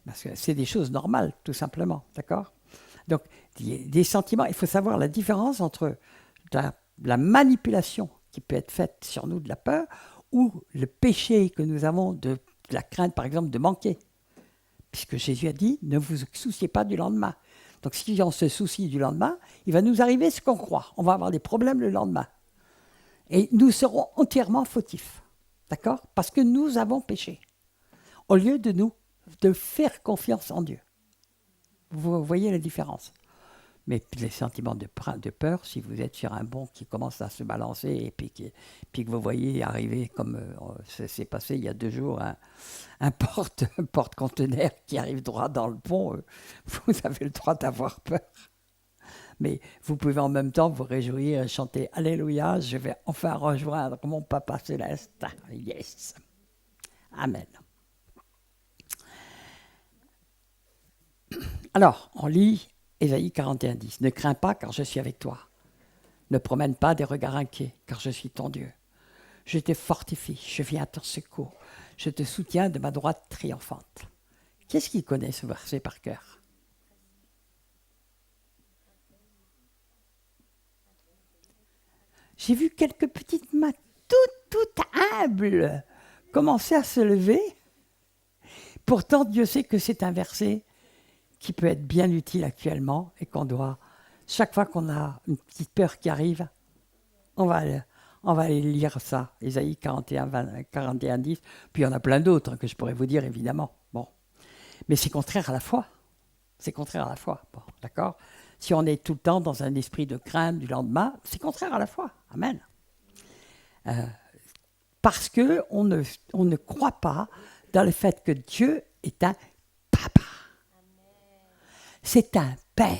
Parce que c'est des choses normales, tout simplement. D'accord ? Donc, des sentiments, il faut savoir la différence entre la manipulation qui peut être faite sur nous de la peur ou le péché que nous avons de la crainte, par exemple, de manquer. Puisque Jésus a dit, ne vous souciez pas du lendemain. Donc si on se soucie du lendemain, il va nous arriver ce qu'on croit. On va avoir des problèmes le lendemain. Et nous serons entièrement fautifs. D'accord ? Parce que nous avons péché. Au lieu de faire confiance en Dieu. Vous voyez la différence ? Mais les sentiments de peur, si vous êtes sur un banc qui commence à se balancer et puis que vous voyez arriver, comme ça s'est passé il y a 2 jours, un porte-conteneur qui arrive droit dans le pont, vous avez le droit d'avoir peur. Mais vous pouvez en même temps vous réjouir et chanter « Alléluia, je vais enfin rejoindre mon Papa céleste. Yes !» Amen. Alors, on lit Ésaïe 41, 10. Ne crains pas, car je suis avec toi. Ne promène pas des regards inquiets, car je suis ton Dieu. Je te fortifie, je viens à ton secours. Je te soutiens de ma droite triomphante. Qu'est-ce qui connaît ce verset par cœur? J'ai vu quelques petites mains toutes humbles commencer à se lever. Pourtant, Dieu sait que c'est un verset qui peut être bien utile actuellement et qu'on doit, chaque fois qu'on a une petite peur qui arrive, on va aller lire ça, Ésaïe 41, 10. Puis il y en a plein d'autres que je pourrais vous dire, évidemment. Bon. Mais c'est contraire à la foi. C'est contraire à la foi. Bon, d'accord? Si on est tout le temps dans un esprit de crainte du lendemain, c'est contraire à la foi. Amen. Parce qu'on ne croit pas dans le fait que Dieu est un papa. C'est un père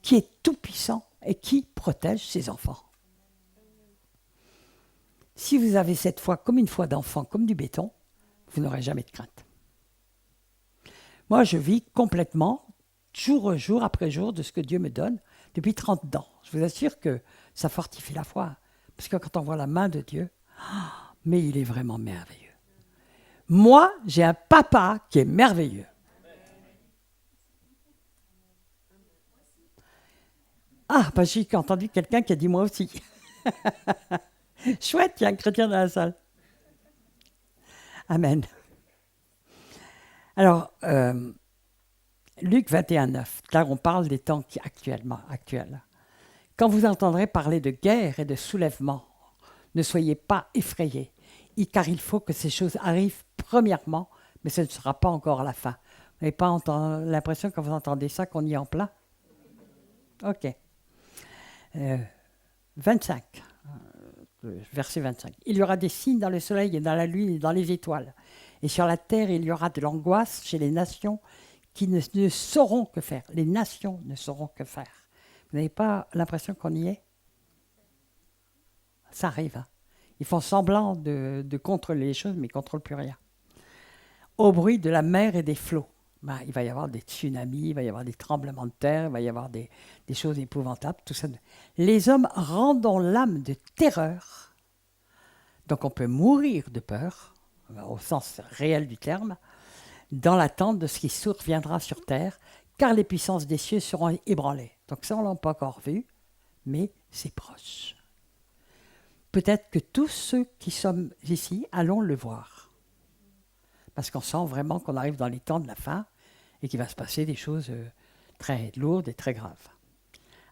qui est tout-puissant et qui protège ses enfants. Si vous avez cette foi comme une foi d'enfant, comme du béton, vous n'aurez jamais de crainte. Moi, je vis complètement, jour après jour, de ce que Dieu me donne depuis 30 ans. Je vous assure que ça fortifie la foi. Parce que quand on voit la main de Dieu, mais il est vraiment merveilleux. Moi, j'ai un papa qui est merveilleux. Ah, bah, j'ai entendu quelqu'un qui a dit moi aussi. Chouette, il y a un chrétien dans la salle. Amen. Alors, Luc 21, 9, là on parle des temps actuels. Quand vous entendrez parler de guerre et de soulèvement, ne soyez pas effrayés, car il faut que ces choses arrivent premièrement, mais ce ne sera pas encore la fin. Vous n'avez pas l'impression quand vous entendez ça qu'on y est en plein? Ok. 25, verset 25. Il y aura des signes dans le soleil et dans la lune et dans les étoiles. Et sur la terre, il y aura de l'angoisse chez les nations qui ne sauront que faire. Les nations ne sauront que faire. Vous n'avez pas l'impression qu'on y est? Ça arrive. Hein? Ils font semblant de contrôler les choses, mais ils ne contrôlent plus rien. Au bruit de la mer et des flots. Ben, il va y avoir des tsunamis, il va y avoir des tremblements de terre, il va y avoir des choses épouvantables. Tout ça. Les hommes rendant l'âme de terreur. Donc on peut mourir de peur, au sens réel du terme, dans l'attente de ce qui surviendra sur terre, car les puissances des cieux seront ébranlées. Donc ça, on ne l'a pas encore vu, mais c'est proche. Peut-être que tous ceux qui sommes ici allons le voir. Parce qu'on sent vraiment qu'on arrive dans les temps de la fin et qu'il va se passer des choses très lourdes et très graves.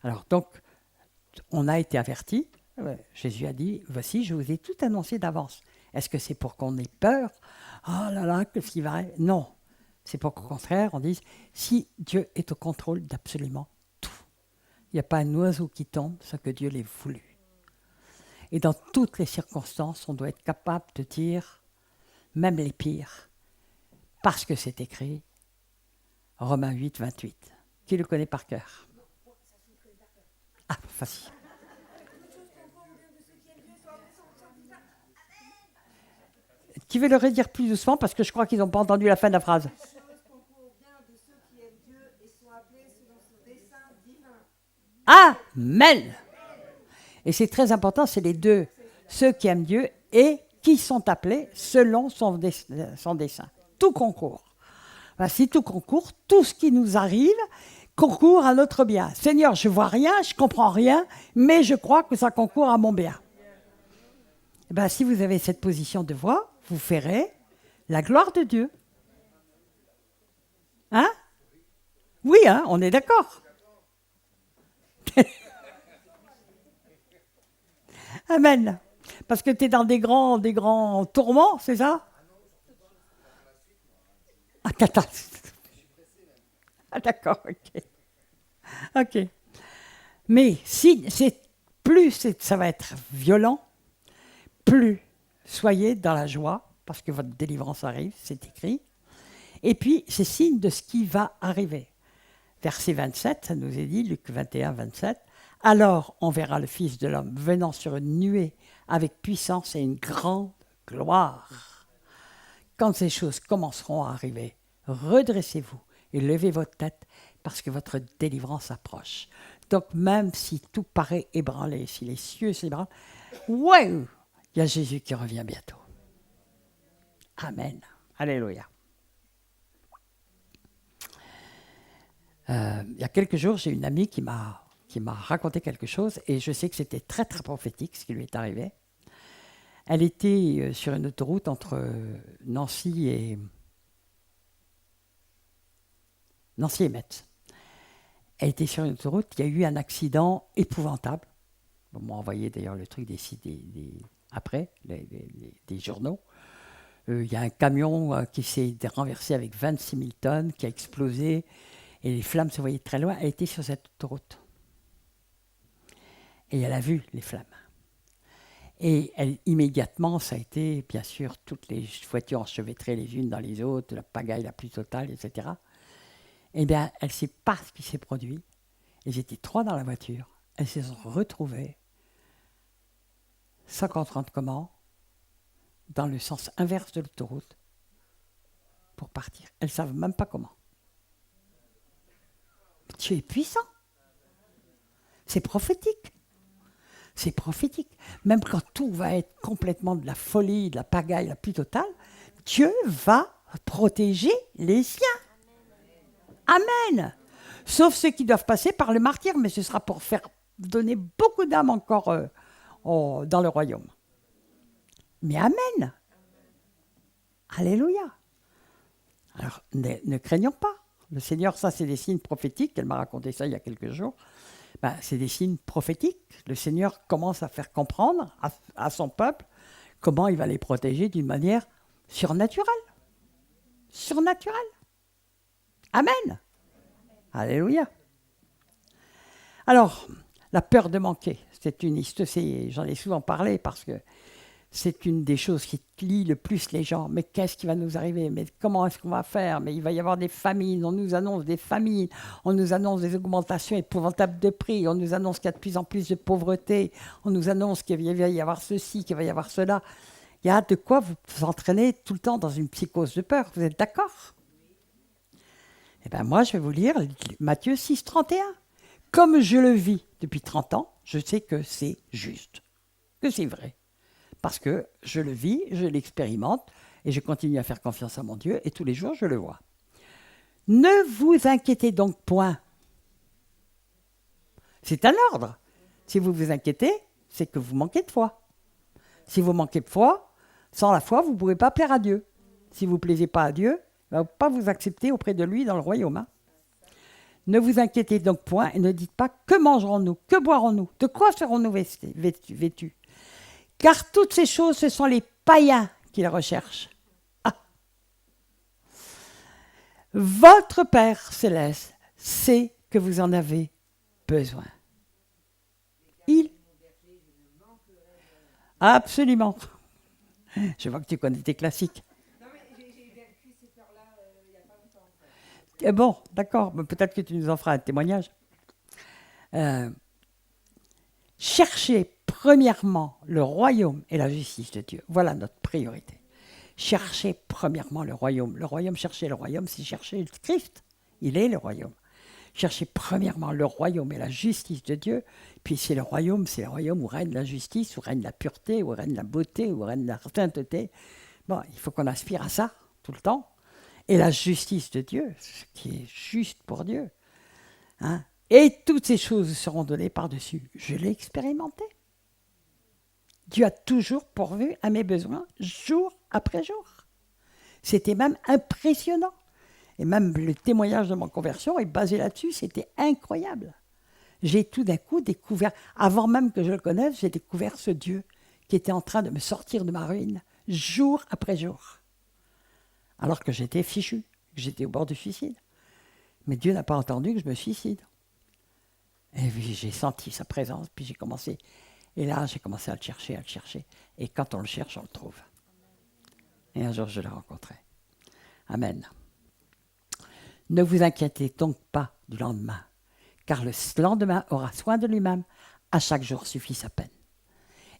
Alors donc, on a été avertis. Jésus a dit, voici, je vous ai tout annoncé d'avance. Est-ce que c'est pour qu'on ait peur? Oh là là, qu'est-ce qui va arriver? Non. C'est pour qu'au contraire, on dise, si Dieu est au contrôle d'absolument tout, il n'y a pas un oiseau qui tombe sans que Dieu l'ait voulu. Et dans toutes les circonstances, on doit être capable de dire, même les pires, parce que c'est écrit, Romains 8, 28. Qui le connaît par cœur? Ah, facile. Qui veut le redire plus doucement parce que je crois qu'ils n'ont pas entendu la fin de la phrase. Amen. Et c'est très important, c'est les deux. Ceux qui aiment Dieu et qui sont appelés selon son dessein. Tout concourt. Ben, si tout concourt, tout ce qui nous arrive concourt à notre bien. Seigneur, je ne vois rien, je ne comprends rien, mais je crois que ça concourt à mon bien. Ben, si vous avez cette position de foi, vous ferez la gloire de Dieu. Hein? Oui, hein, on est d'accord. Amen. Parce que tu es dans des grands tourments, c'est ça? Ah, ah d'accord, ok. Ok. Mais si ça va être violent, plus soyez dans la joie, parce que votre délivrance arrive, c'est écrit. Et puis, c'est signe de ce qui va arriver. Verset 27, ça nous est dit, Luc 21, 27. Alors on verra le Fils de l'homme venant sur une nuée avec puissance et une grande gloire. Quand ces choses commenceront à arriver, redressez-vous et levez votre tête, parce que votre délivrance approche. Donc même si tout paraît ébranlé, si les cieux s'ébranlent, ouais, il y a Jésus qui revient bientôt. Amen. Alléluia. Il y a quelques jours, j'ai une amie qui m'a raconté quelque chose et je sais que c'était très très prophétique ce qui lui est arrivé. Elle était sur une autoroute entre Nancy et Metz. Elle était sur une autoroute, il y a eu un accident épouvantable. On m'a envoyé d'ailleurs le truc après, des journaux. Il y a un camion qui s'est renversé avec 26 000 tonnes, qui a explosé, et les flammes se voyaient très loin. Elle était sur cette autoroute. Et elle a vu les flammes. Et immédiatement, ça a été, bien sûr, toutes les voitures enchevêtrées les unes dans les autres, la pagaille la plus totale, etc. Eh bien, elle ne sait pas ce qui s'est produit. Ils étaient 3 dans la voiture. Elles se sont retrouvées, 50 comment, dans le sens inverse de l'autoroute, pour partir. Elles ne savent même pas comment. Dieu est puissant. C'est prophétique. C'est prophétique. Même quand tout va être complètement de la folie, de la pagaille la plus totale, Dieu va protéger les siens. Amen. Sauf ceux qui doivent passer par le martyre, mais ce sera pour faire donner beaucoup d'âmes encore dans le royaume. Mais amen. Alléluia. Alors, ne craignons pas. Le Seigneur, ça, c'est des signes prophétiques. Elle m'a raconté ça il y a quelques jours. C'est des signes prophétiques. Le Seigneur commence à faire comprendre à son peuple comment il va les protéger d'une manière surnaturelle. Surnaturelle. Amen. Alléluia. Alors, la peur de manquer, j'en ai souvent parlé parce que c'est une des choses qui lie le plus les gens. Mais qu'est-ce qui va nous arriver? Mais comment est-ce qu'on va faire? Mais il va y avoir des famines, on nous annonce des famines, on nous annonce des augmentations épouvantables de prix, on nous annonce qu'il y a de plus en plus de pauvreté, on nous annonce qu'il va y avoir ceci, qu'il va y avoir cela. Il y a de quoi vous entraîner tout le temps dans une psychose de peur. Vous êtes d'accord? Eh bien, moi, je vais vous lire Matthieu 6, 31. Comme je le vis depuis 30 ans, je sais que c'est juste, que c'est vrai. Parce que je le vis, je l'expérimente, et je continue à faire confiance à mon Dieu, et tous les jours, je le vois. Ne vous inquiétez donc point. C'est un ordre. Si vous vous inquiétez, c'est que vous manquez de foi. Si vous manquez de foi, sans la foi, vous ne pouvez pas plaire à Dieu. Si vous ne plaisez pas à Dieu, il ne va pas vous accepter auprès de lui dans le royaume. Hein. Ne vous inquiétez donc point et ne dites pas que mangerons-nous, que boirons-nous, de quoi serons-nous vêtus. Car toutes ces choses, ce sont les païens qui les recherchent. Ah. Votre Père céleste sait que vous en avez besoin. Absolument. Je vois que tu connais tes classiques. Non, mais j'ai vécu ces peurs-là il n'y a pas longtemps. Bon, d'accord. Peut-être que tu nous en feras un témoignage. Cherchez premièrement le royaume et la justice de Dieu. Voilà notre priorité. Cherchez premièrement le royaume. Le royaume, chercher le royaume, c'est chercher le Christ. Il est le royaume. Cherchez premièrement le royaume et la justice de Dieu. Puis c'est le royaume où règne la justice, où règne la pureté, où règne la beauté, où règne la sainteté. Bon, il faut qu'on aspire à ça tout le temps. Et la justice de Dieu, ce qui est juste pour Dieu. Hein? Et toutes ces choses seront données par-dessus. Je l'ai expérimenté. Dieu a toujours pourvu à mes besoins, jour après jour. C'était même impressionnant. Et même le témoignage de mon conversion est basé là-dessus, c'était incroyable. J'ai tout d'un coup découvert, avant même que je le connaisse, j'ai découvert ce Dieu qui était en train de me sortir de ma ruine, jour après jour. Alors que j'étais fichu, que j'étais au bord du suicide. Mais Dieu n'a pas entendu que je me suicide. Et puis j'ai senti sa présence, puis j'ai commencé. Et là, j'ai commencé à le chercher. Et quand on le cherche, on le trouve. Et un jour, je l'ai rencontré. Amen. Ne vous inquiétez donc pas du lendemain, car le lendemain aura soin de lui-même. À chaque jour suffit sa peine.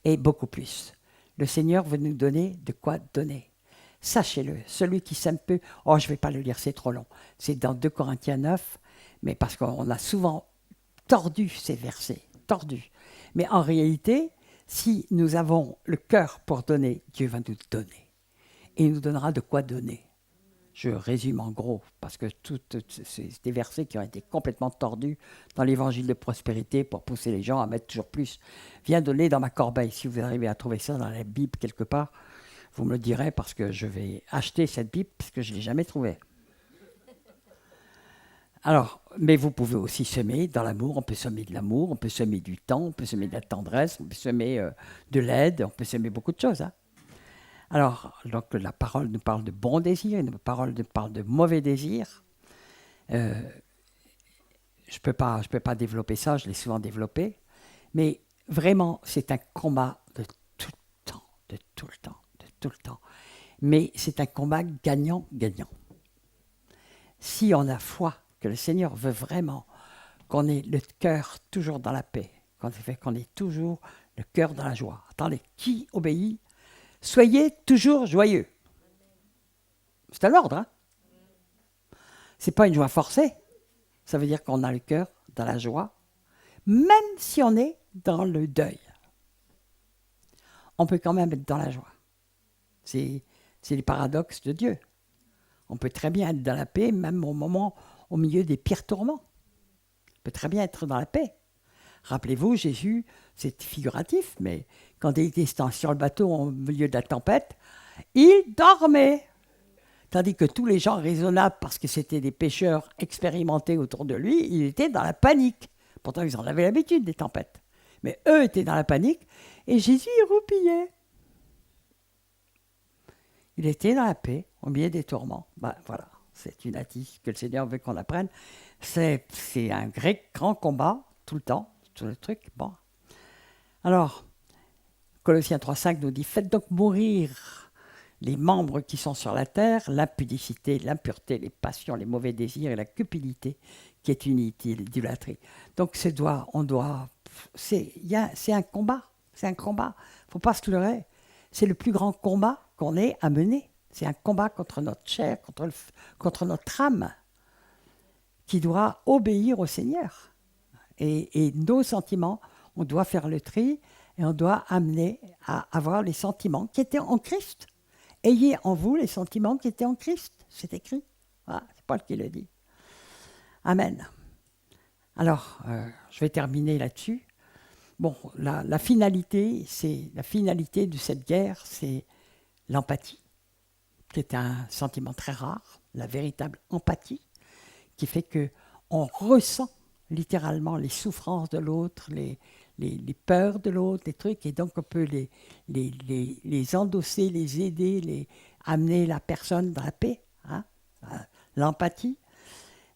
Et beaucoup plus. Le Seigneur veut nous donner de quoi donner. Sachez-le, celui qui sème peu, je ne vais pas le lire, c'est trop long. C'est dans 2 Corinthiens 9. Mais parce qu'on a souvent tordu ces versets, tordu. Mais en réalité, si nous avons le cœur pour donner, Dieu va nous donner. Et il nous donnera de quoi donner. Je résume en gros, parce que c'est des versets qui ont été complètement tordus dans l'évangile de prospérité pour pousser les gens à mettre toujours plus. Viens donner dans ma corbeille. Si vous arrivez à trouver ça dans la Bible quelque part, vous me le direz parce que je vais acheter cette Bible parce que je ne l'ai jamais trouvée. Alors, mais vous pouvez aussi semer dans l'amour. On peut semer de l'amour, on peut semer du temps, on peut semer de la tendresse, on peut semer de l'aide, on peut semer beaucoup de choses. Hein. Alors, donc, la parole nous parle de bons désirs, la parole nous parle de mauvais désirs. Je ne peux pas développer ça, je l'ai souvent développé. Mais vraiment, c'est un combat de tout le temps, de tout le temps, de tout le temps. Mais c'est un combat gagnant-gagnant. Si on a foi que le Seigneur veut vraiment qu'on ait le cœur toujours dans la paix, qu'on ait toujours le cœur dans la joie. Attendez, qui obéit? Soyez toujours joyeux. C'est à l'ordre, hein? C'est pas une joie forcée. Ça veut dire qu'on a le cœur dans la joie, même si on est dans le deuil. On peut quand même être dans la joie. C'est les paradoxes de Dieu. On peut très bien être dans la paix, même au milieu des pires tourments. On peut très bien être dans la paix. Rappelez-vous, Jésus, c'est figuratif, mais quand il était sur le bateau au milieu de la tempête, il dormait. Tandis que tous les gens raisonnables, parce que c'était des pêcheurs expérimentés autour de lui, ils étaient dans la panique. Pourtant, ils en avaient l'habitude des tempêtes. Mais eux étaient dans la panique, et Jésus, il roupillait. Il était dans la paix, au milieu des tourments. Ben, voilà, c'est une attitude que le Seigneur veut qu'on apprenne. C'est un grand combat, tout le temps, tout le truc. Bon. Alors, Colossiens 3,5 nous dit « Faites donc mourir les membres qui sont sur la terre, l'impudicité, l'impureté, les passions, les mauvais désirs et la cupidité, qui est une idolâtrie. » Donc, c'est un combat. C'est un combat. Il ne faut pas se leurrer. C'est le plus grand combat qu'on ait à mener. C'est un combat contre notre chair, contre notre âme, qui doit obéir au Seigneur. Et nos sentiments, on doit faire le tri et on doit amener à avoir les sentiments qui étaient en Christ. Ayez en vous les sentiments qui étaient en Christ. C'est écrit. Voilà, c'est Paul qui le dit. Amen. Alors, je vais terminer là-dessus. Bon, la finalité de cette guerre, c'est l'empathie, qui est un sentiment très rare, la véritable empathie, qui fait qu'on ressent littéralement les souffrances de l'autre, les peurs de l'autre, les trucs, et donc on peut les endosser, les aider, amener la personne dans la paix. Hein? L'empathie,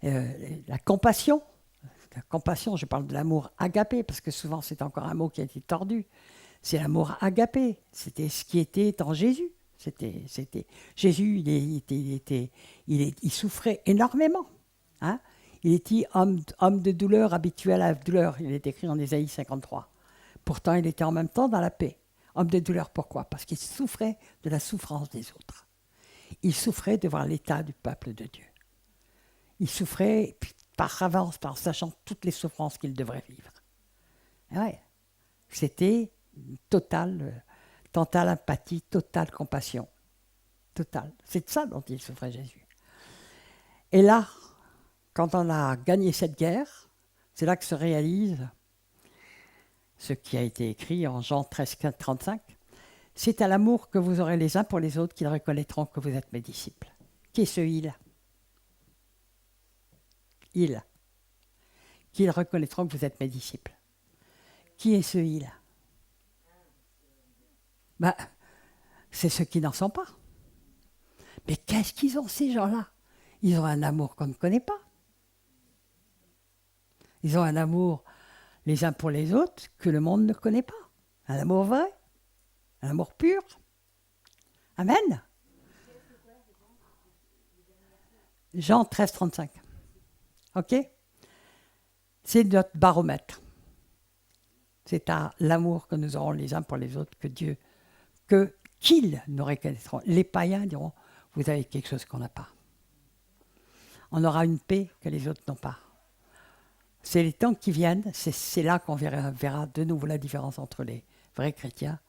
la compassion. La compassion, je parle de l'amour agapé, parce que souvent c'est encore un mot qui a été tordu. C'est l'amour agapé, c'était ce qui était en Jésus. Jésus, il souffrait énormément. Hein? Il était homme de douleur, habitué à la douleur. Il est écrit en Ésaïe 53. Pourtant, il était en même temps dans la paix. Homme de douleur, pourquoi? Parce qu'il souffrait de la souffrance des autres. Il souffrait de voir l'état du peuple de Dieu. Il souffrait par avance, par sachant toutes les souffrances qu'il devrait vivre. Ouais. C'était totale empathie, totale compassion. Totale. C'est de ça dont il souffrait Jésus. Et là, quand on a gagné cette guerre, c'est là que se réalise ce qui a été écrit en Jean 13, 35. C'est à l'amour que vous aurez les uns pour les autres qu'ils reconnaîtront que vous êtes mes disciples. Qui est ce il? Il. Qu'ils reconnaîtront que vous êtes mes disciples. Qui est ce il? Ben, c'est ceux qui n'en sont pas. Mais qu'est-ce qu'ils ont, ces gens-là? Ils ont un amour qu'on ne connaît pas. Ils ont un amour les uns pour les autres que le monde ne connaît pas. Un amour vrai, un amour pur. Amen. Jean 13, 35. OK? C'est notre baromètre. C'est à l'amour que nous aurons les uns pour les autres qu'ils nous reconnaîtront. Les païens diront, vous avez quelque chose qu'on n'a pas. On aura une paix que les autres n'ont pas. C'est les temps qui viennent, c'est là qu'on verra de nouveau la différence entre les vrais chrétiens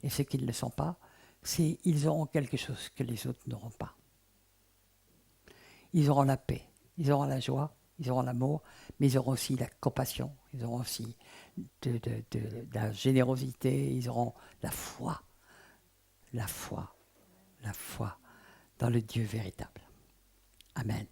et ceux qui ne le sont pas. Ils auront quelque chose que les autres n'auront pas. Ils auront la paix, ils auront la joie, ils auront l'amour, mais ils auront aussi la compassion, ils auront aussi de la générosité, ils auront la foi, la foi, la foi dans le Dieu véritable. Amen.